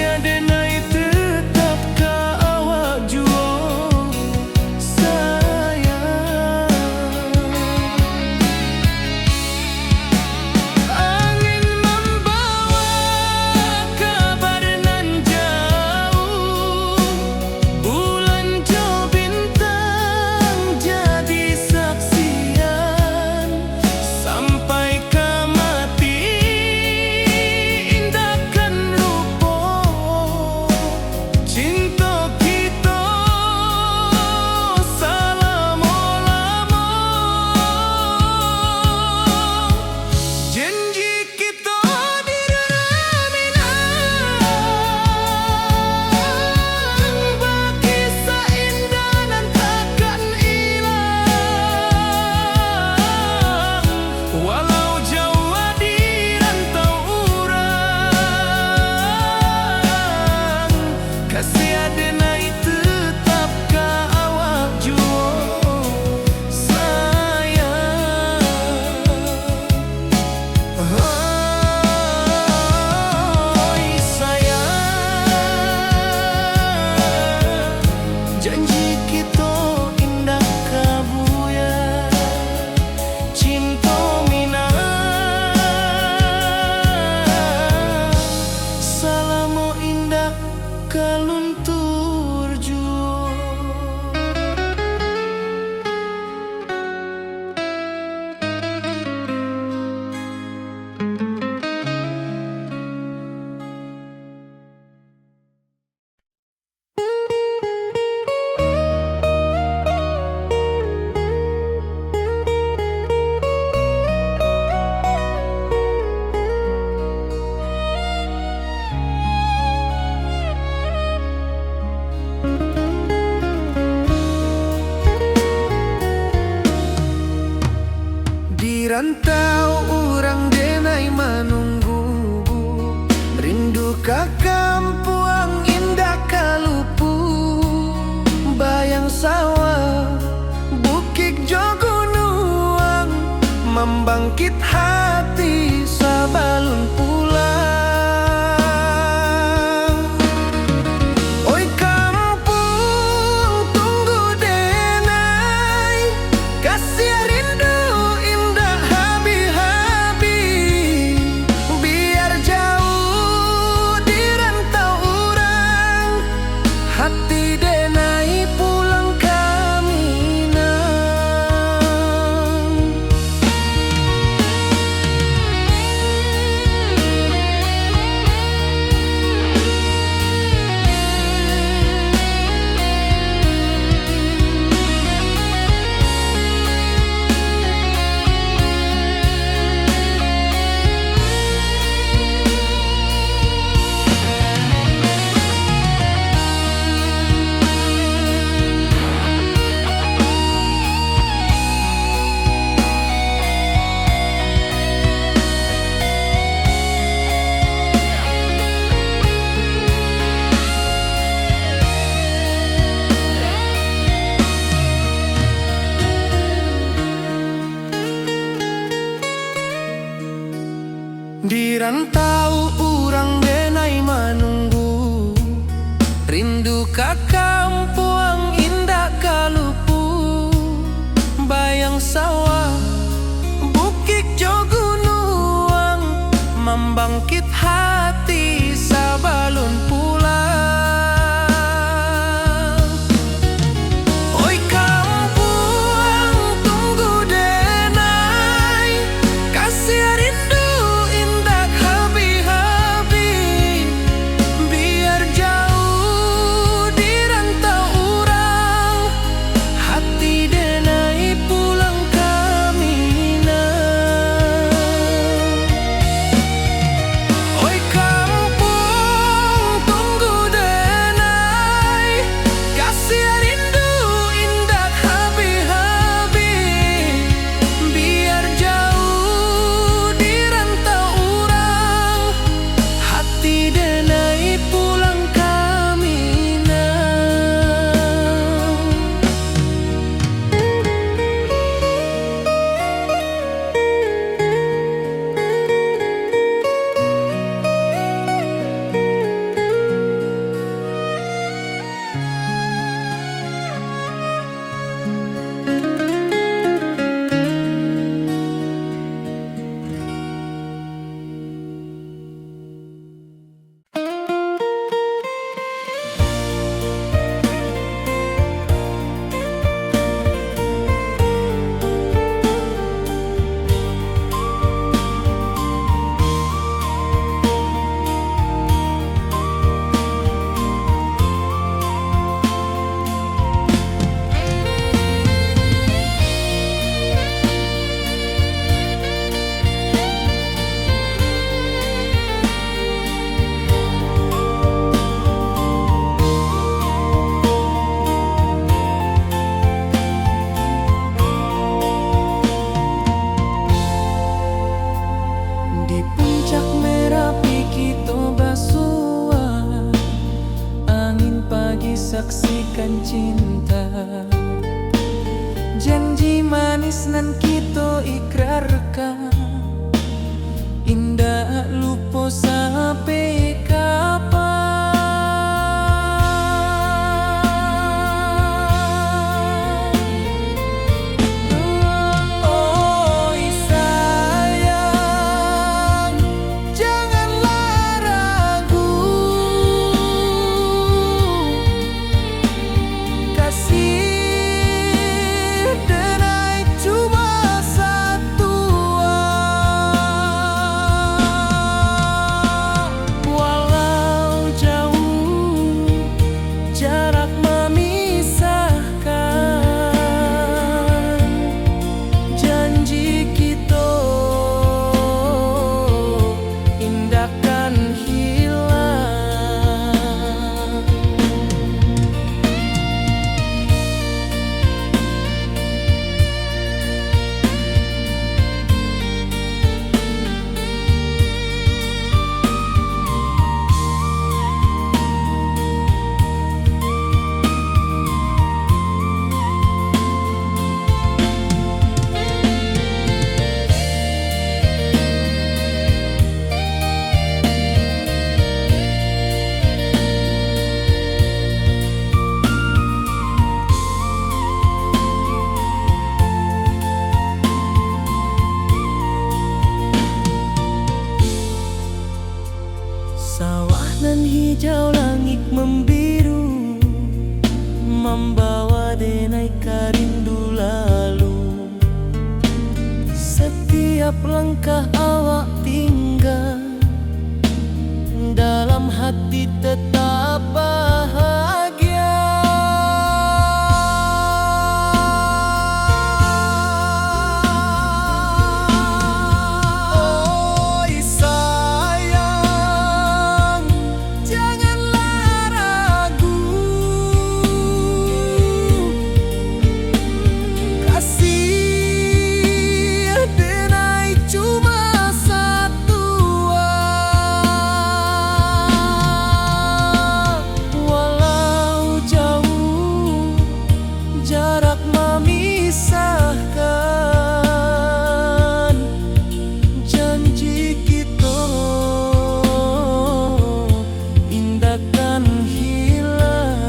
kasih adenai tetap ka awak juo sayang. Angin membawa kabar nan jauh, bulan jo bintang jadi saksian, sampai ke mati indahkan rupo cinta kita selama-lama. Janji kita di raminan bagi seindah dan takkan hilang, walau jauh di rantau urang. Kasih adenai tetap ka awak juo sayang. Oi sayang, janji kita indah kabuya, cinta mina selama indah kaluntur juo. Di rantau orang denai menunggu, rindu ka kampuang indah kalupu, bayang sawah bukit jo gunung, membangkit hati sabalun pulang. Oi kampung tunggu denai, kasih rindu indah habi-habi, biar jauh di rantau urang, hati denai pulang ke Minang. Di rantau urang denai menunggu, rindu ka kampuang indah kalupu, bayang sawah bukit jo gunung, membangkit hati sabalun pulang. Oi kampuang tunggu denai, kasih rindu indah habi-habi, biar jauh di saksikan cinta. Janji manis nan kita ikrarkan, indah lupa sampai kapan. Oh sayang, janganlah ragu, kasih denai cuma satu. Walau jauh jarak memisahkan, janji kita indahkan hilang. Sawah nan hijau, langit membiru, membawa denai karindu lalu. Setiap langkah awak tinggal, dalam hati tetap bahagia. Oh sayang, janganlah ragu, kasih denai cuma satu. Walau jauh jarak memisahkan, janji kita indahkan hilang.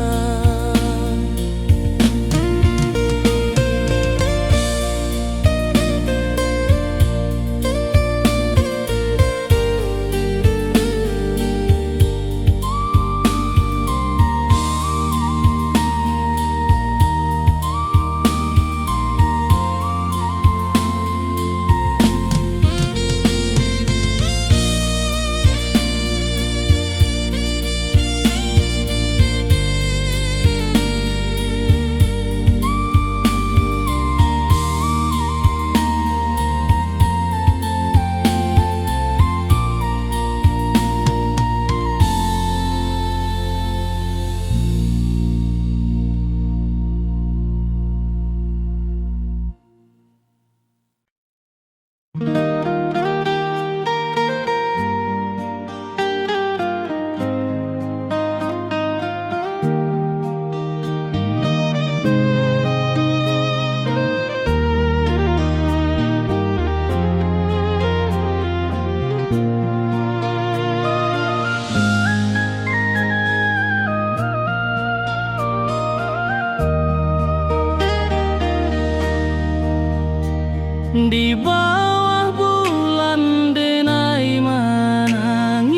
Di bawah bulan denai menangis,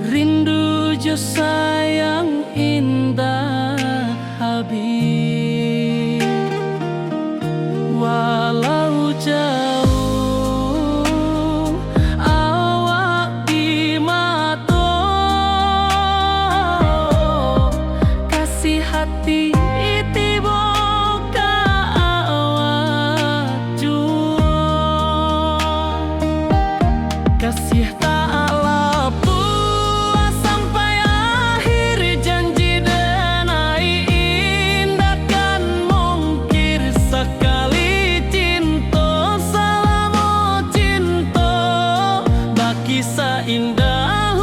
rindu jo sayang indah habis. Walau jauh awak di mata, kasih hati kasih tak puas sampai akhir, janji denai indahkan mungkir sekali cinta. Selama cinta bagi seindah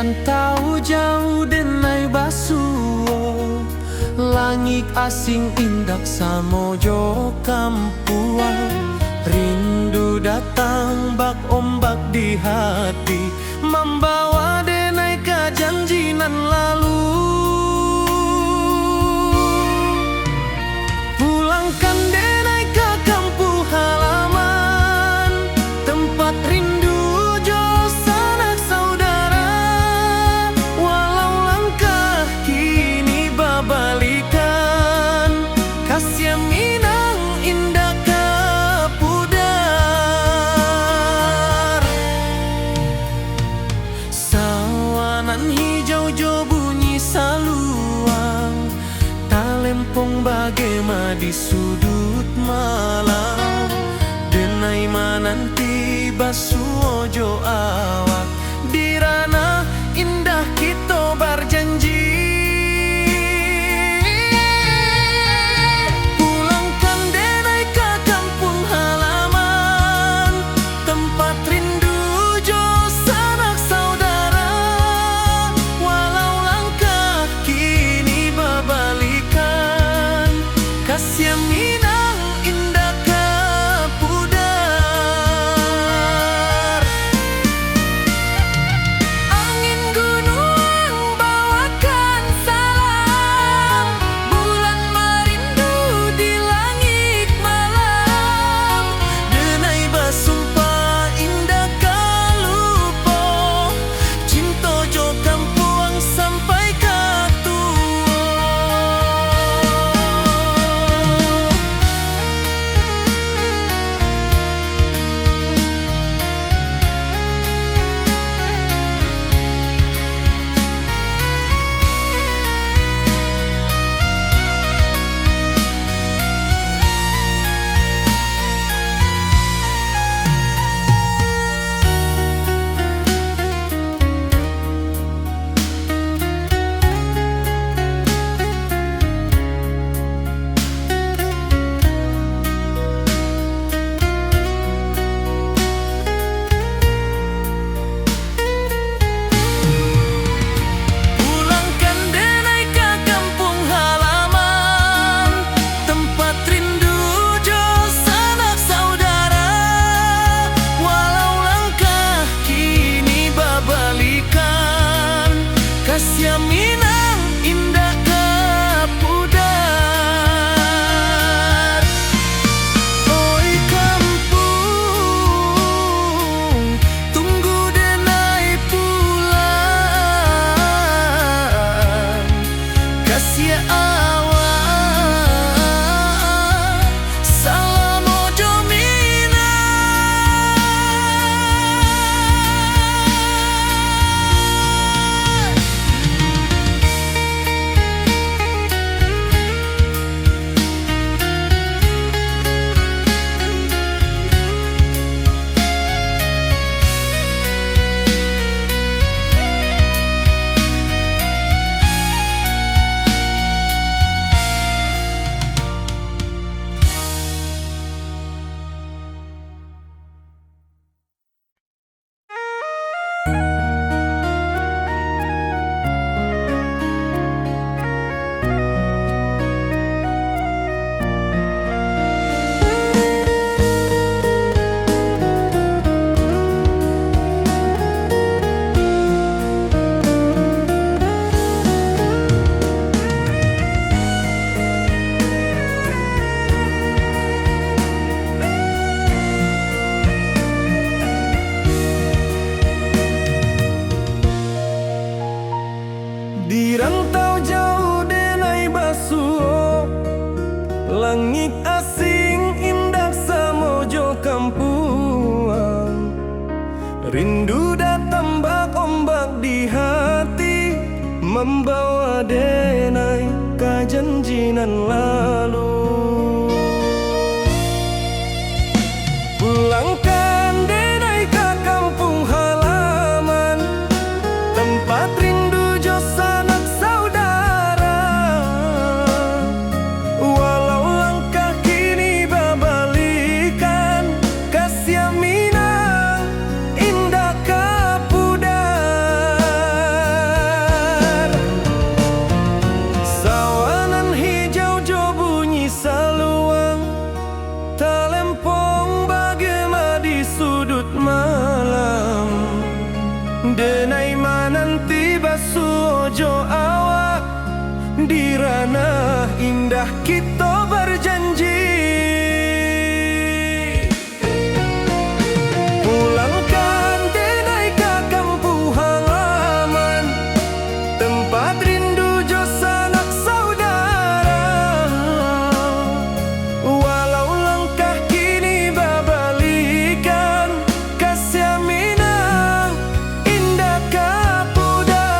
rantau jauh denai basuo, langit asing indak samojo kampuang. Rindu datang bak ombak di hati, membawa denai kejanjinan lalu. Pulangkan denai ke kampung halaman, tempat rindu jo sanak saudara. Walau langkah kini babalikan, kasih Minang indah kapudar. Sawanan hijau jo bunyi saluang, talempong bagema di sudut malam. Denai mananti basuo jo awak, di ranah indah kita berjanji. Pulangkan denai ke kampung halaman, tempat rindu jo sanak saudara. Walau langkah kini babalikan, kasih Minang indah kapudar. Angin gunung bawakan salam, bulan merindu di langit malam. Denai basumpah indah kalupo, cinta jo kampuang sampai katua. Pulangkan denai ke kampung halaman, tempat rindu jo sanak saudara. Walau langkah kini babalikan, kasih Minang indah kapudar. Oi kampung, tunggu denai pulang. Kasih awak, salam ojo Minang. Di rantau jauh denai basuo, langit asing indah samojo kampuang. Rindu datang bak ombak di hati, membawa denai kejanjinan lalu. Pulangkan denai ke kampung halaman, tempat rindu jo sanak saudara. Walau langkah kini babalikan, kasih Minang indah kapudar. langkah kita berjanji pulangkan denai ke kampung halaman, tempat rindu jo sanak saudara. Walau langkah kini babalikan, kasih minang indah kapudar.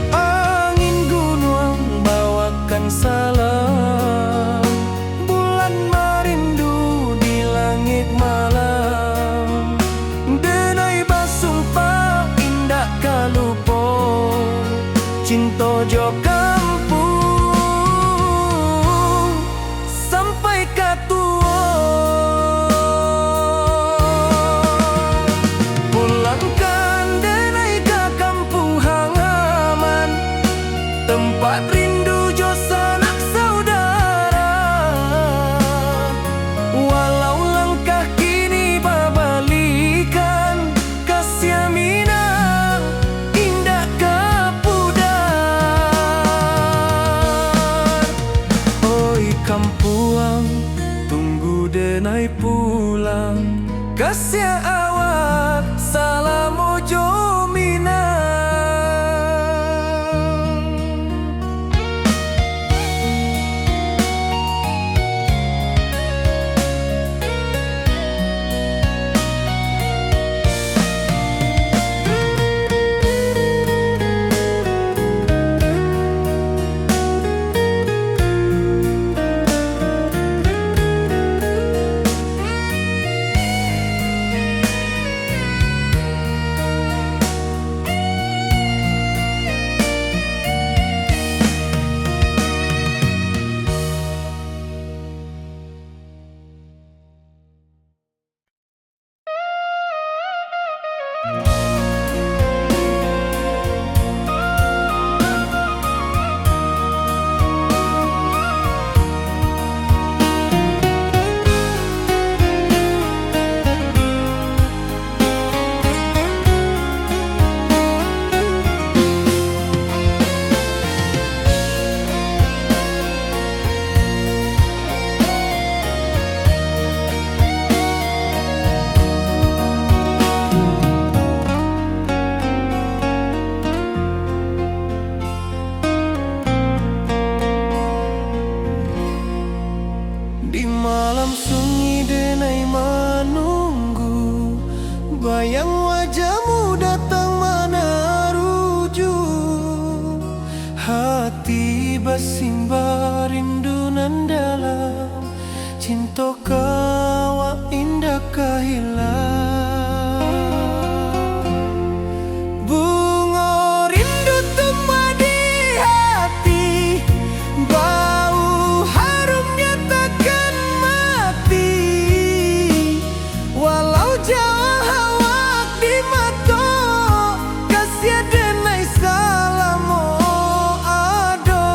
Angin gunung bawakan salam, bulan merindu di langit malam. Denai basumpah indah kalupo, cinta jo kampung sampai katua. Pulangkan denai ke kampung halaman, tempat rindu jo sanak saudara. Walau langkah kini babalikan, kasih minang indah kapudar. Oi kampuang, tunggu denai pulang, kasih awak salam ojo minang. Di malam sunyi denai menunggu, bayang wajahmu datang meneruju. Hati bersimbar rindu nan dalam, cinta kawa indah kehilang. Bunga rindu tumbuh di hati, bau harumnya takkan mati. Walau jauh awak di mata, kasih denai salam ado.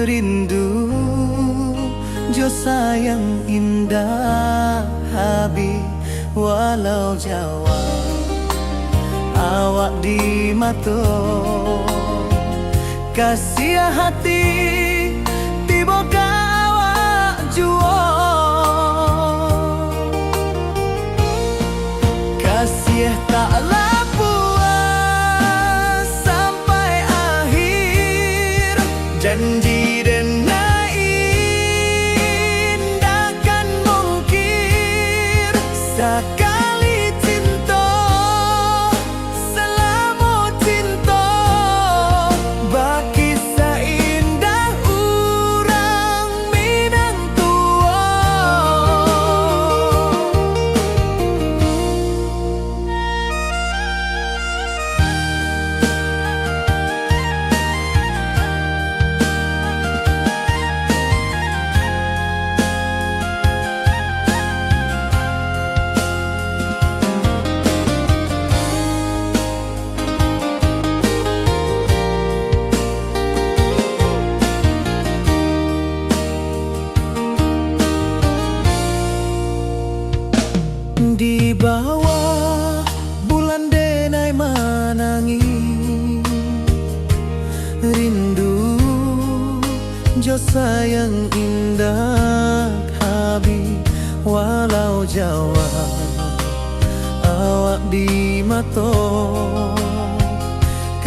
rindu jo sayang indah habi walau Jawa awak di mato kasih hati tiba ka awak juo kasih tak puas sampai akhir janji dan indah kan mungkir sekali cinta selama cinta baki seindah urang Minang tua. Di bawah bulan denai manangi rindu jo sayang indah habi walau Jawa awak di mato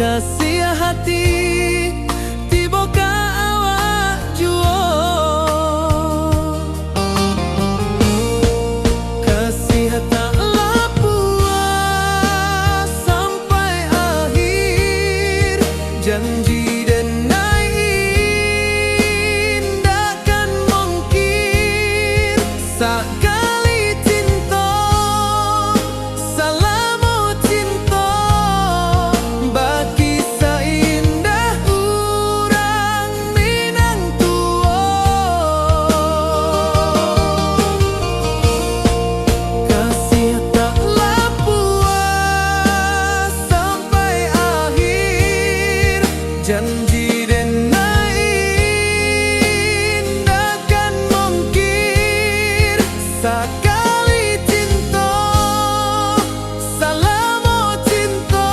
kasih hati tiba ka awak juo kasih taklah puas sampai akhir janji dan indah kan mungkir sekali cinta selama cinta baki seindah urang Minang tua kasih taklah puas sampai akhir janji dan indah kan mungkir sekali cinta selama cinta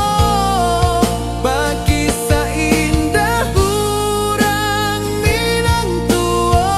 baki seindah urang Minang tua.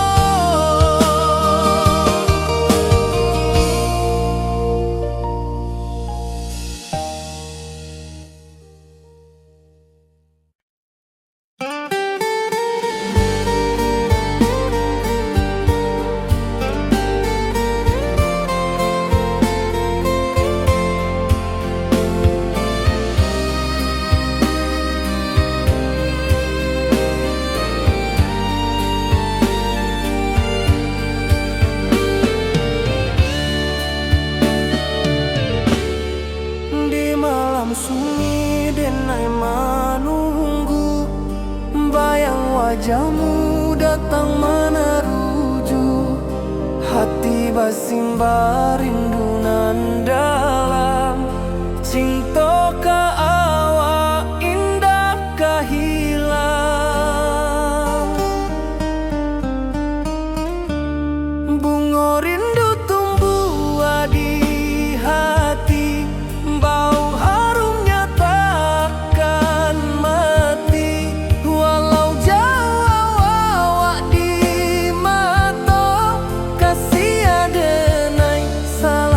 Di malam sunyi denai menunggu bayang wajahmu datang meneruju hati basimba rindu nan dalam cinta ka awak indah ka hilang bunga rindu tumbuh di hati bau harumnya takkan mati walau jauh awak di mata kasih ada naik salah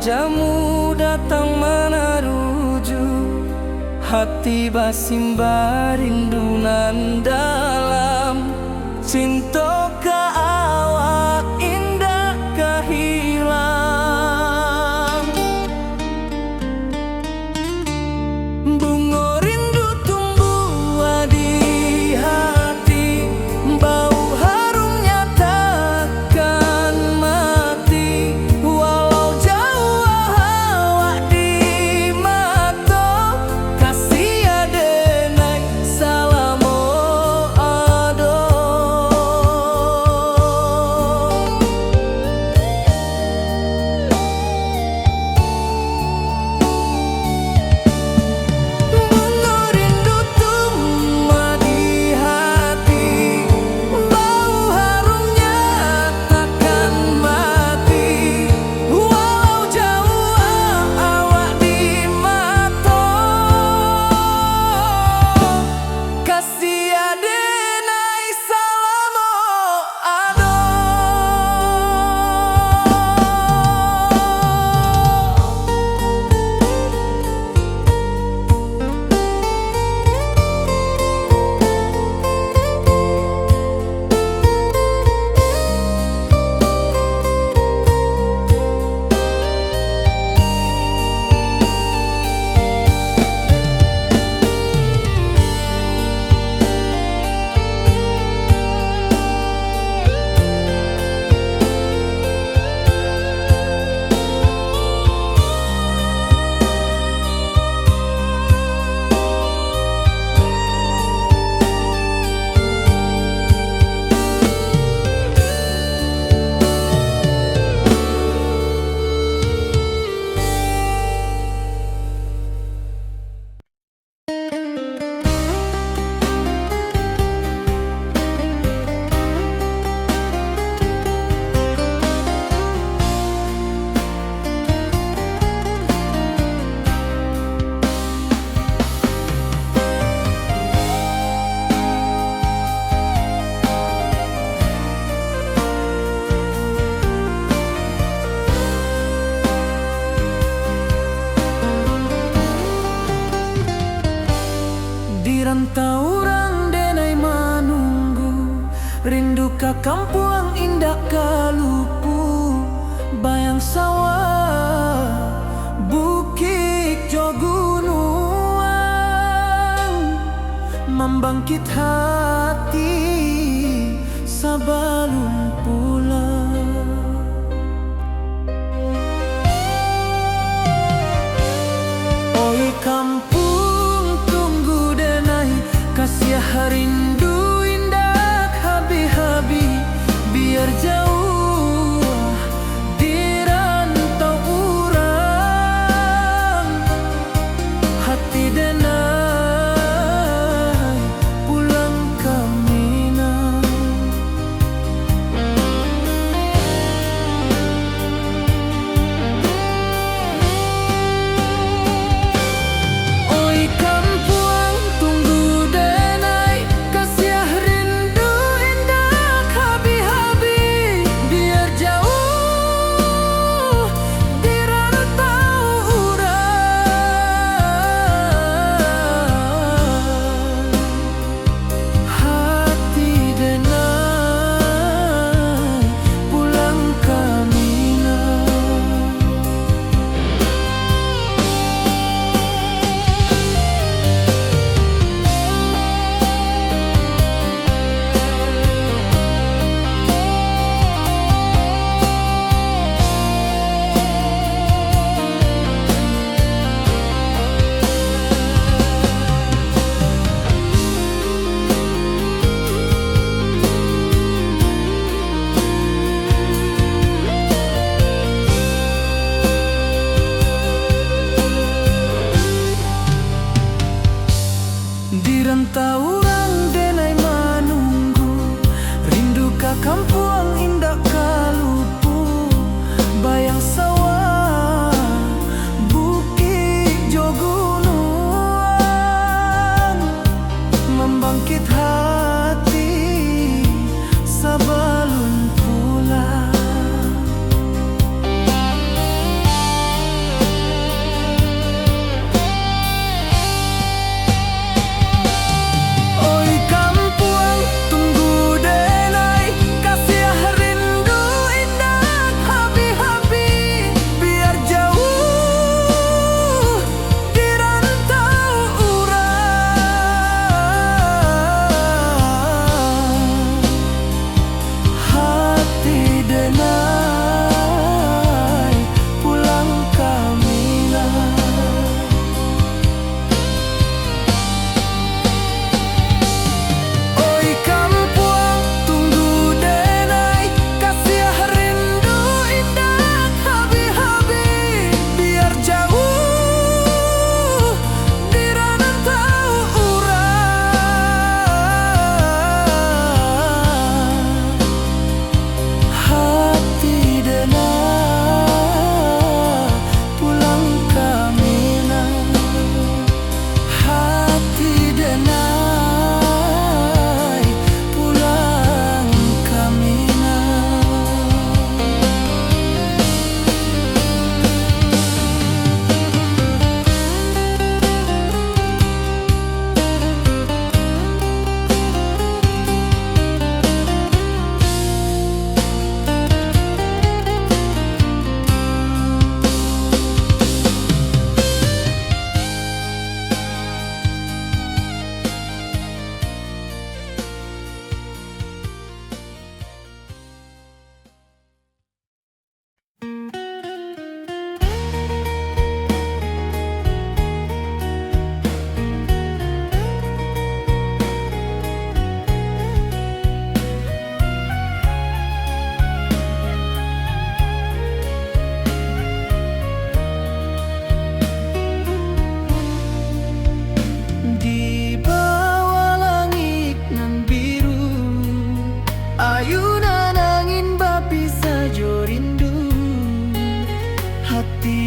wajahmu datang meneruju, hati basimba rindu nan dalam. Cinta ka awak indah kahilang. Bunga rindu tumbuh di hati, bau harumnya takkan mati. Walau jauh awak di mata, kasih adenai salamo ado. Bunga rindu tumbuh di hati, bau harumnya takkan mati. Walau jauh awak di mata, kasih adenai salamo ado. Di rantau orang denai menunggu, rindu ka kampung indah kalupu. Bayang sawah, bukit jo gunung, membangkit hati sebelum pulang. Oi kampung tunggu denai, kasih rindu indah habi-habi. Biar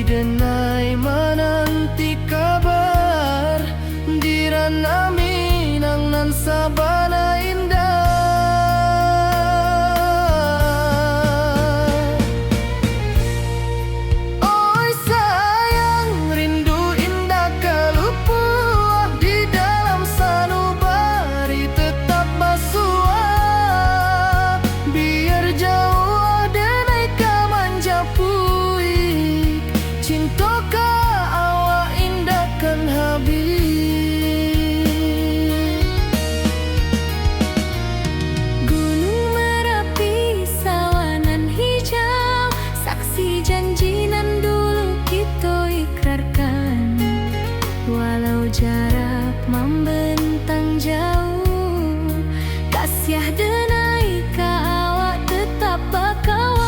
denai menanti kabar di ranah Minang nan sabana indah. Oi sayang, rindu indah kalupuah di dalam sanubari tetap basua. Biar jauh denai kamanja puik, cintoka awak indahkan habis. Gunung Merapi sawanan hijau, saksi janji nan dulu kita ikrarkan. Walau jarak membentang jauh, kasih denai ka awak tetap bakawan.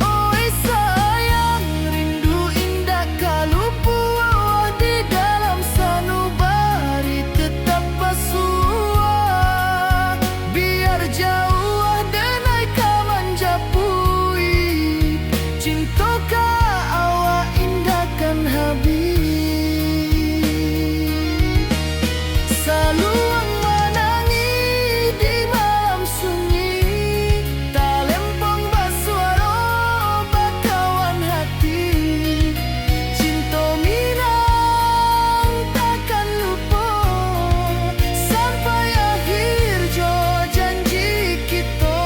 Oi sayang, rindu indah kalupuah di dalam sanubari tetap basua. Biar jauh denai kamanja puik, cintoka awak indahkan habis. Saluang menangi di malam sunyi, talempong basuaro bakawan hati. Cinta Minang takkan lupa sampai akhir jo janji kita.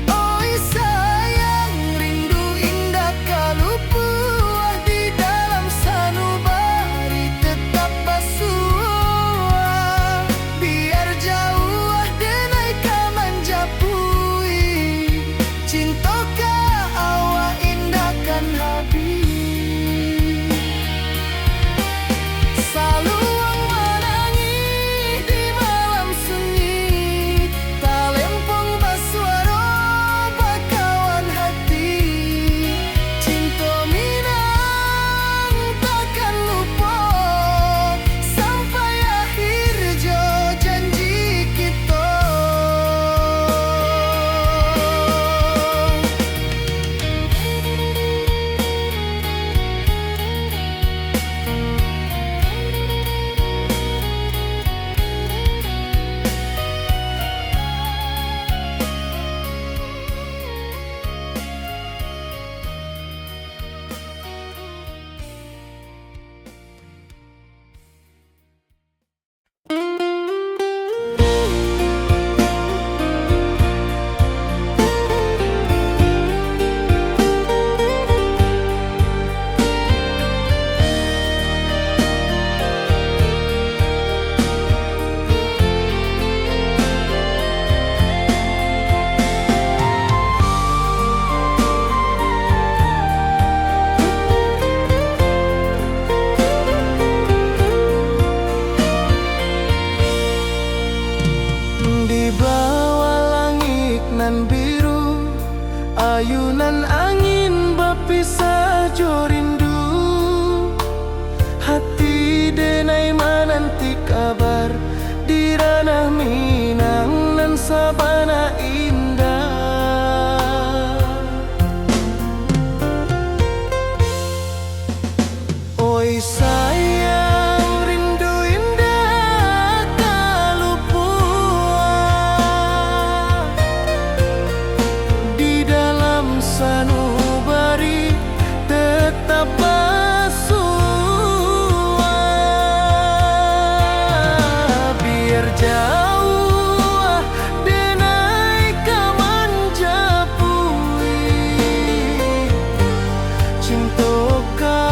Oi sayang, rindu indah kalupuah di dalam sanubari tetap basua. Biar jauh denai kamanja puik, cintoka awak indahkan habis. Saluang menangi di malam sunyi, talempong basuaro bakawan hati. Cinta Minang takkan lupa sampai akhir jo janji kita. Di bawah langit nan biru, ayunan angin berpisah jo rindu. Hati denai menanti kabar di ranah Minang nan sabana indah. Oi sayang, rindu indah kalupuah di dalam sanubari tetap basua. Biar jauh denai kamanja puik, cintoka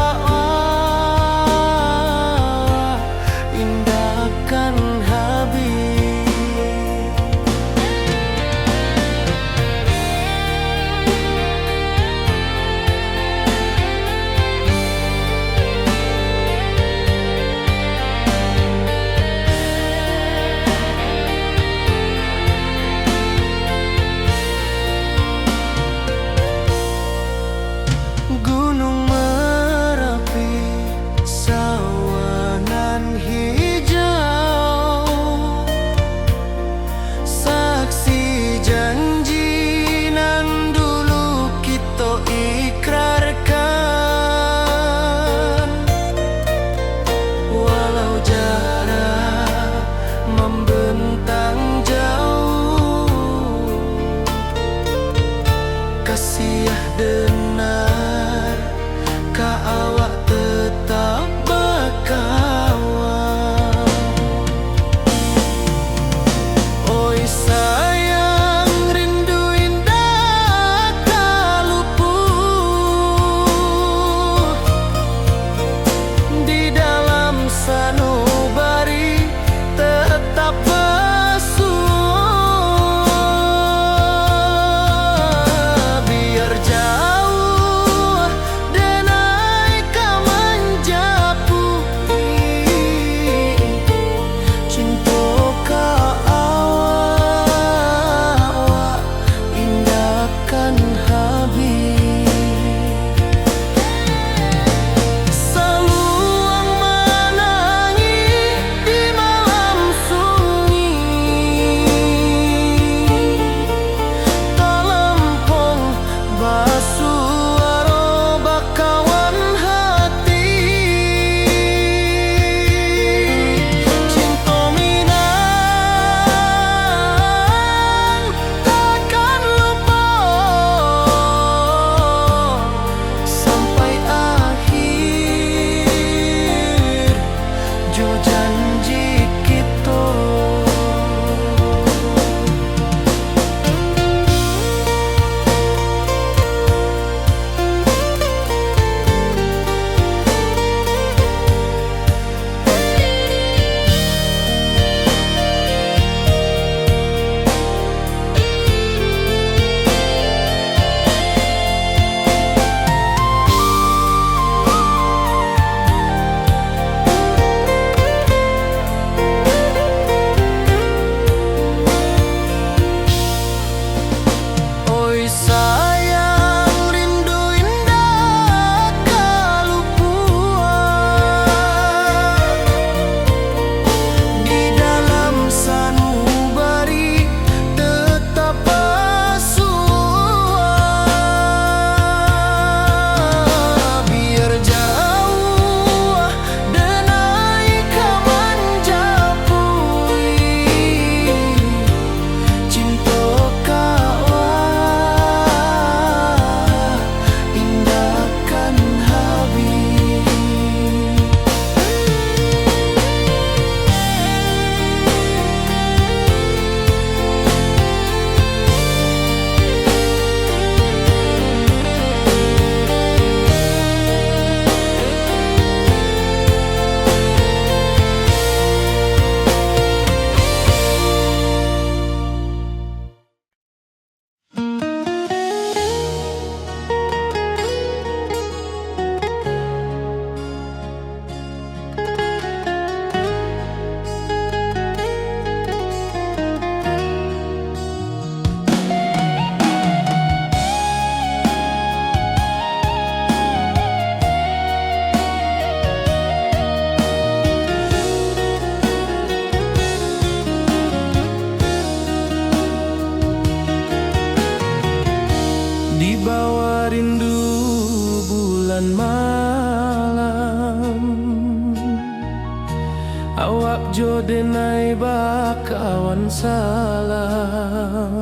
jo denai bakawan salam.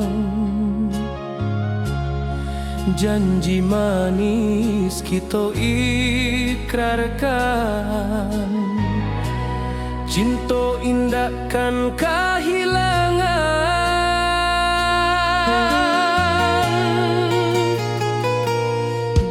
Janji manis kita ikrarkan, cinta indah kan kehilangan.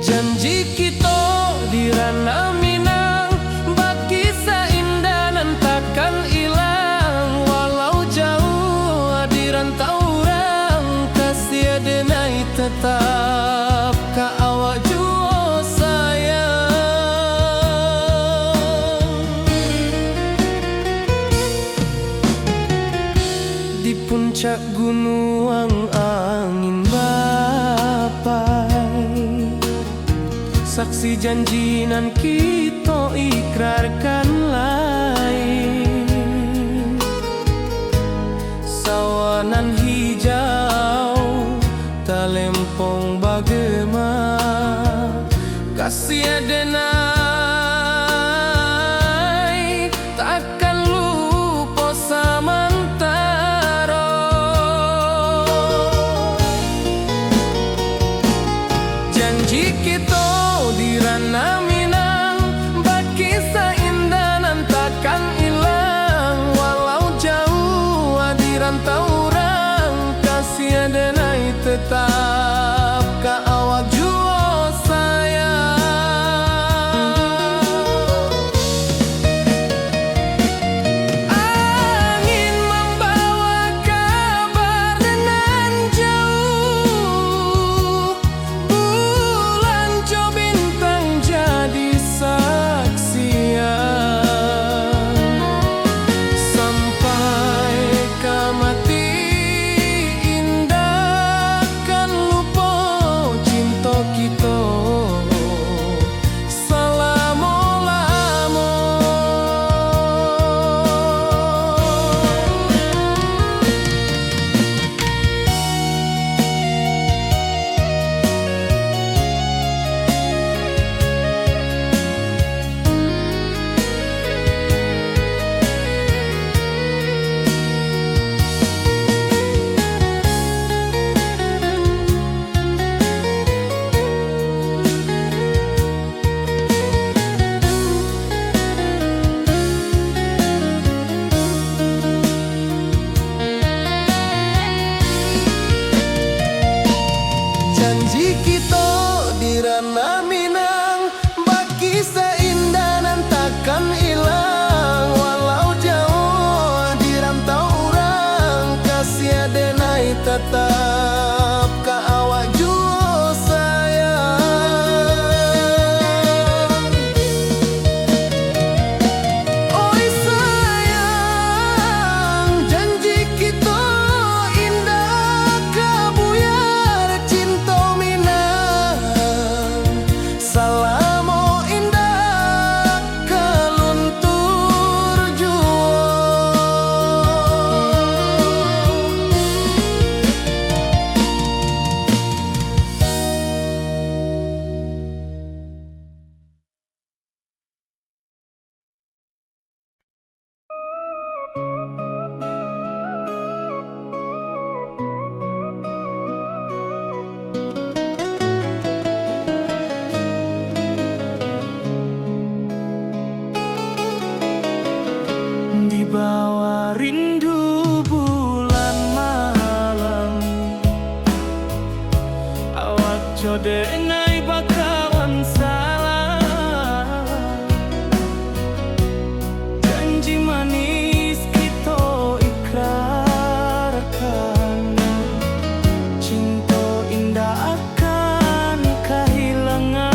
Janji kita di ranah Minang, bakisah indah nan takkan hilang. Walau jauh di rantau orang, kasih denai tetap ka awak jua sayang. Di puncak gunung angin bapai, saksi janji nan kita ikrarkan lain. Sawanan hijau talempong bagema, kasih denai takkan lupa samantara. Janji kita di ranah Minang, bakisah indah nan takkan hilang. Walau jauh di rantau orang, kasih denai tetap ka awak jua sayang. Angin membawa kabar nan jauh, bulan jo bintang jadi saksian. Sampai ka mati indah kan lupa cinta kita selama-lama. Janji kita di ranah Minang, bakisah indah nan takkan hilang. Walau jauh di rantau orang, kasih denai tetap ka awak jua sayang. Oi sayang, janji kita indah kabuyar cinta Minang. Salamo indah kaluntur jua. Di bawah rindu bulan malam, awak jo denai bakawan salam. Janji manis kita ikrarkan, cinta indah akan kehilangan.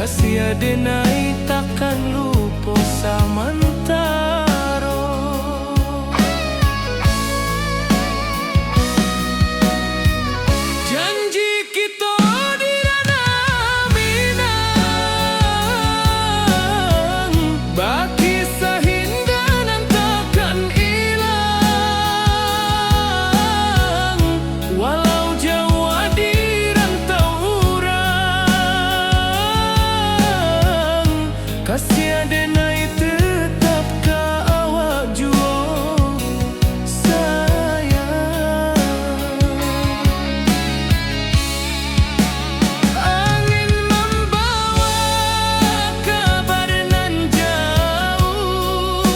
kasih denai takkan lupa samantaro. Janji kita di ranah Minang, baki sahindanan takkan hilang. Walau jauh di rantau urang, kasih denai tetap ka awak jua sayang. Angin membawa kabar nan jauh,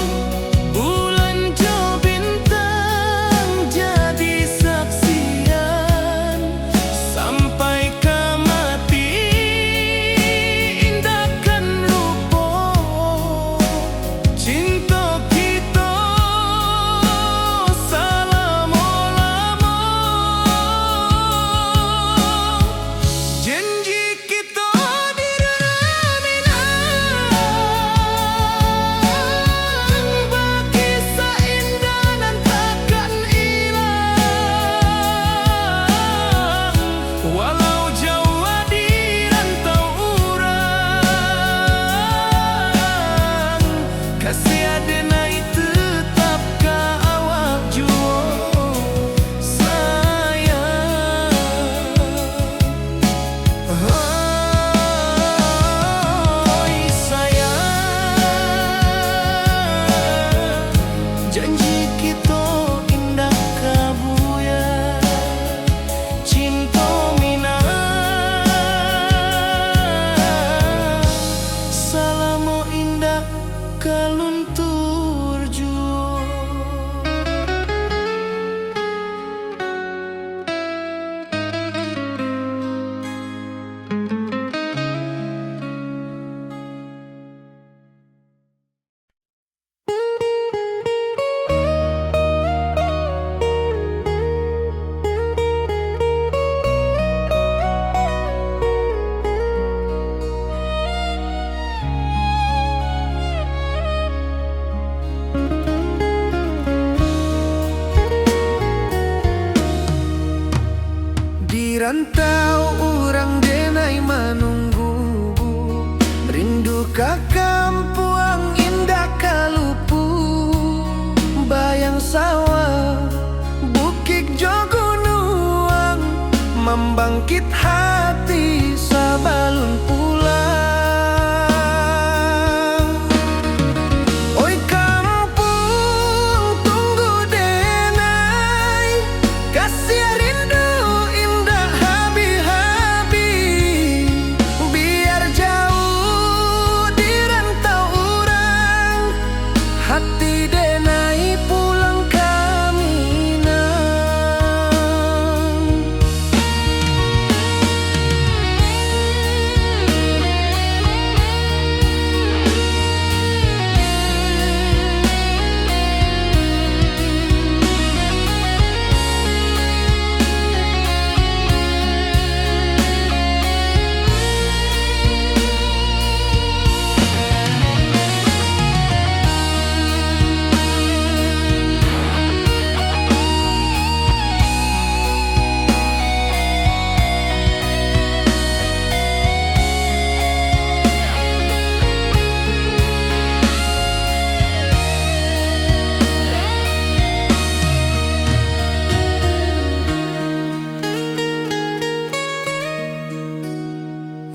bulan jo bintang jadi saksian. Sampai ke mati indahkan lupa cinta kita selama-lama. Janji kita di ranah Minang, baki saindahan takkan hilang. Walau jauh di rantau urang, kasih denai tetap ka awak jua sayang. Oi sayang, janji kita indah kabuya, cinta Minang selama indah kaluntur jua. Di rantau urang denai menunggu, rindu ka kampuang indah kalupu. Bayang sawah, bukit jo gunung, membangkit hati sabalun pulang. Oi kampung tunggu denai, kasih rindu indah habi-habi. Biar jauh di rantau urang, hati denai pulang ke Minang.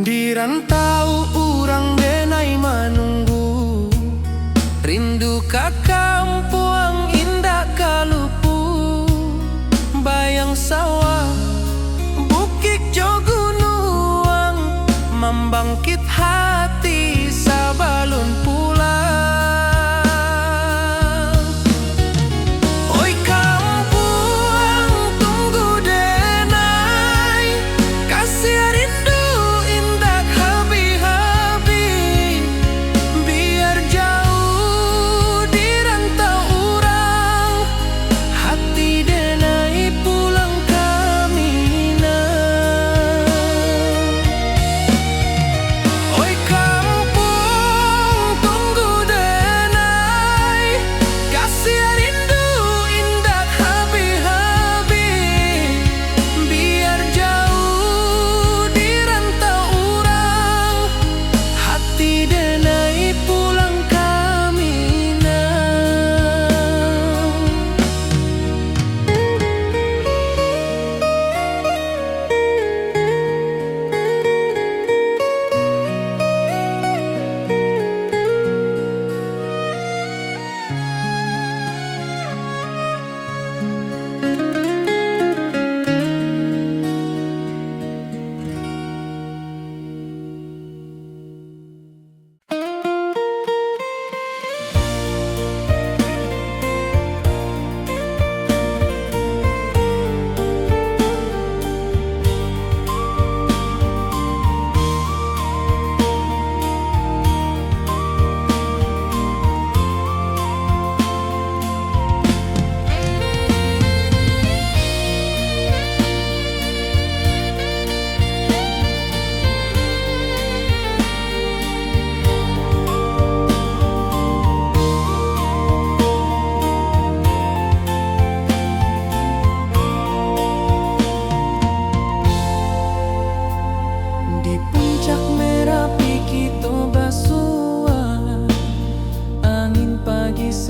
Di rantau urang denai menunggu, rindu ka kampuang indah kalupu. Bayang sawah, bukit jo gunung, membangkit hati sabalun pulang. Oi kampuang tunggu denai, kasih rindu indah habi-habi. Biar jauh di rantau urang, hati denai pulang ke Minang. Oi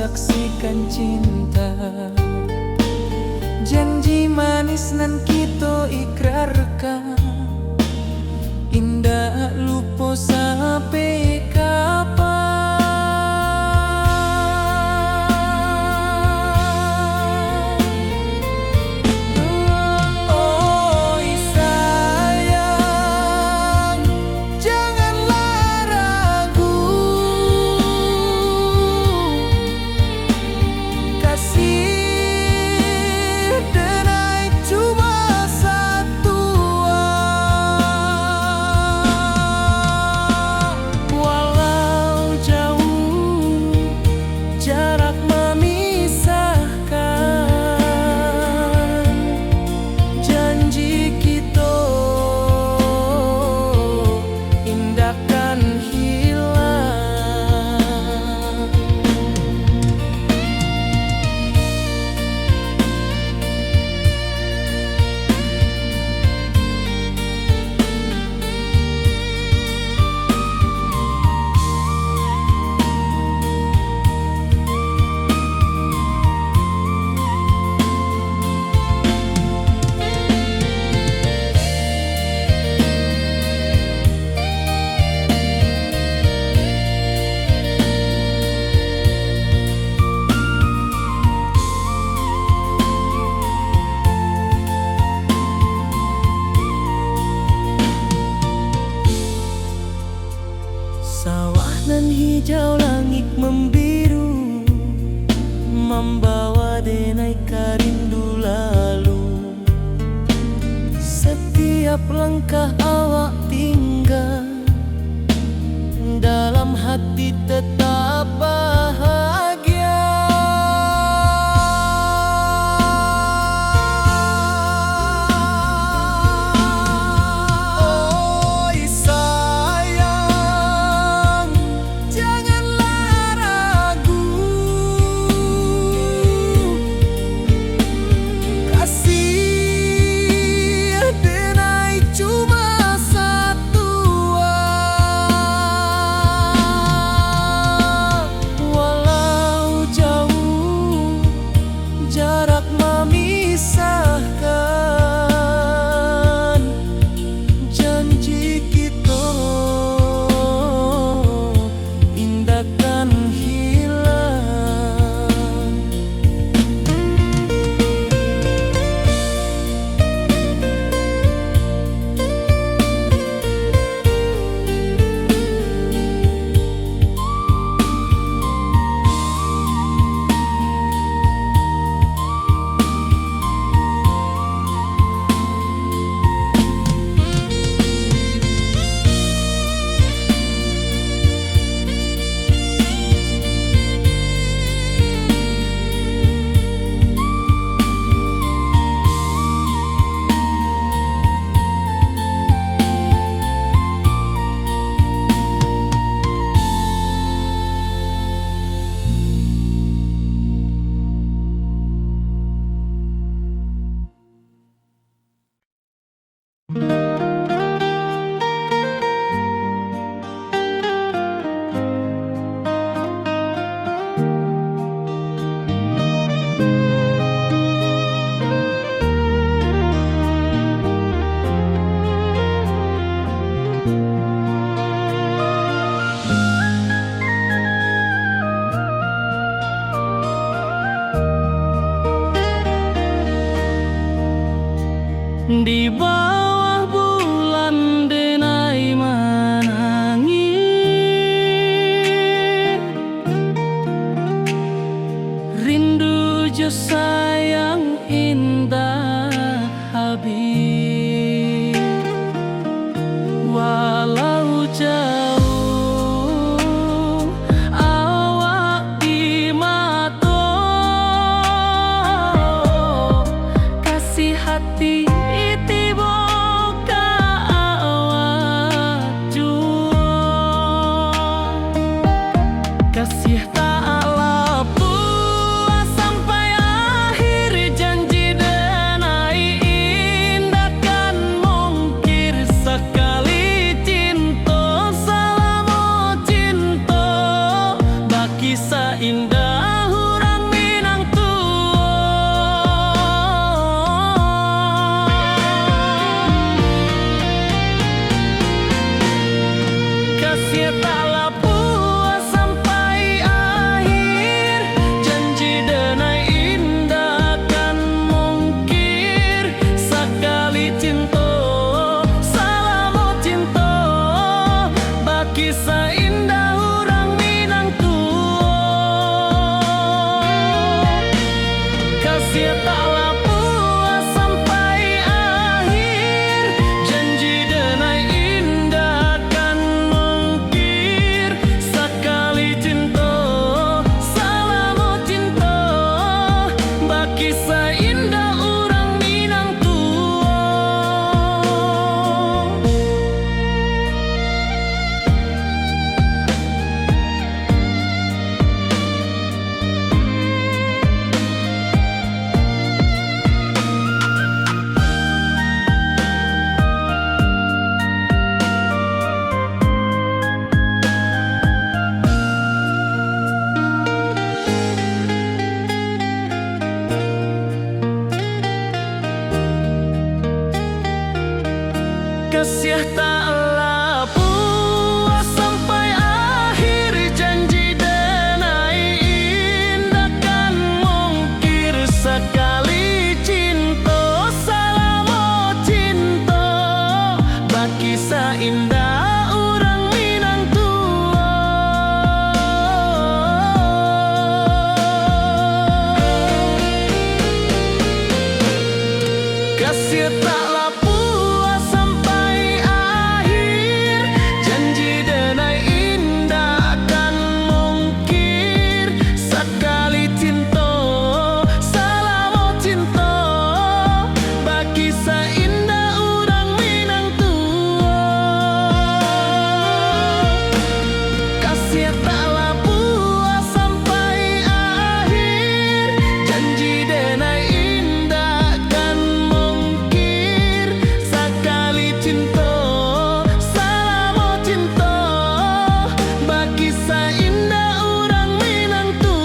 saksikan cinta. Janji manis nan kita ikrarkan, indah lupa sampai kapan. Oi sayang, janganlah ragu, kasih denai cuma satu. Walau jauh jarak memisahkan, janji kita indahkan hilang. Sawah nan hijau, langit membiru, membawa denai karindu lalu. Setiap langkah awak tinggal, dalam hati tetap bahagia. Oi sayang, janganlah ragu, kasih denai cuma satu. Walau jauh jarak memisahkan, janji kita indahkan hilang. Di bawah bulan denai menangis, rindu jo sayang indah habis. Walau jauh awak di mata, kasih hati kasih tak lepas sampai akhir, janji denai indahkan mungkir. Sekali cinta, salamu cinta, baki seindah kasih taklah puas sampai akhir, janji denai indah kan mungkir. Sekali cinta salamu cinta, baki seindah orang Minang tua. Kasih taklah puas sampai akhir, janji denai indah kan mungkir. Sekali cinta salamu cinta, baki seindah orang Minang tua. Kasih taklah puas sampai akhir, janji denai indah kan mungkir. Sekali cinta salamu cinta, baki seindah orang Minang tua. Kasih taklah puas sampai akhir, janji denai indah kan mungkir. Sekali cinta salamu cinta, baki seindah orang Minang tua. Kasih taklah puas sampai akhir, janji denai indah kan mungkir. Sekali cinta salamu cinta, baki seindah orang Minang tua.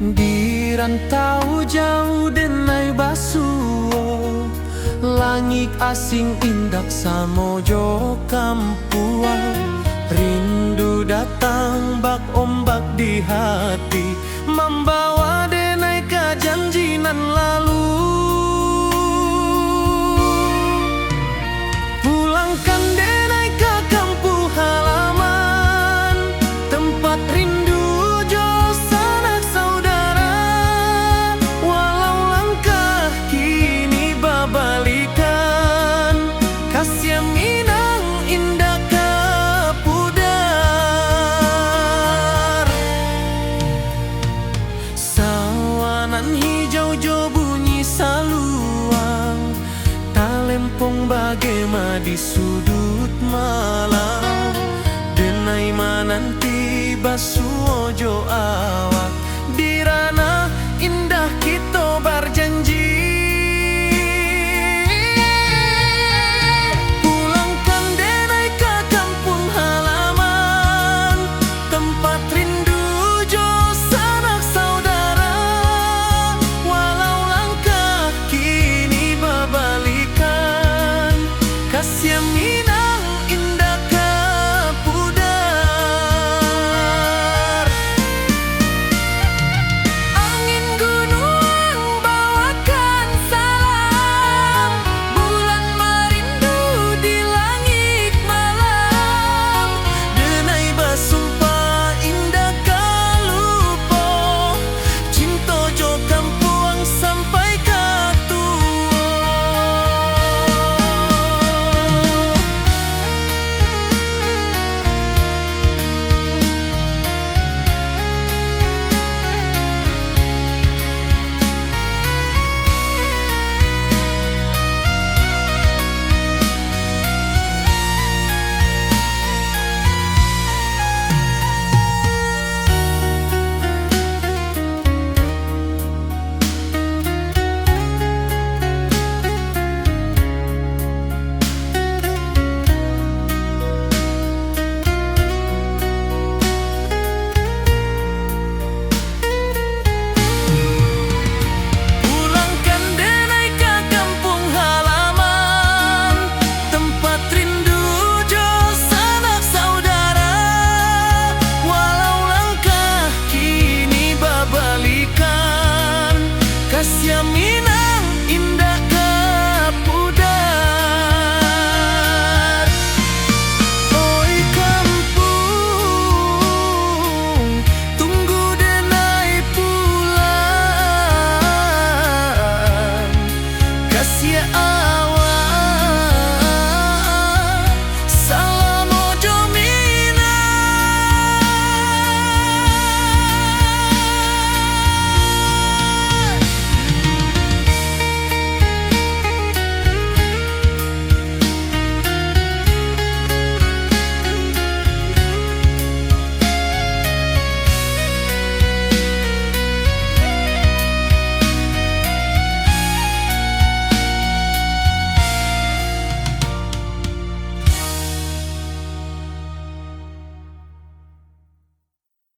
Di rantau jauh denai basuo, langit asing indak samojo kampuan. Rindu datang bak ombak di hati, membawa denai ke janji nan lalu. Pulangkan denai ke kampung halaman, tempat rindu jo sanak saudara. Walau langkah kini babalikan, kasih Minang indah ke pudar. Sawanan hijau jo bunyi saluang, talempong bagema di sudut malam. Denai mananti basuo jo awak, di ranah indah kita berjanji. Pulangkan denai ke kampung halaman, tempat rindu jo sanak saudara. Walau langkah kini babalikan, kasih Minang indah ke pudar. Indonesia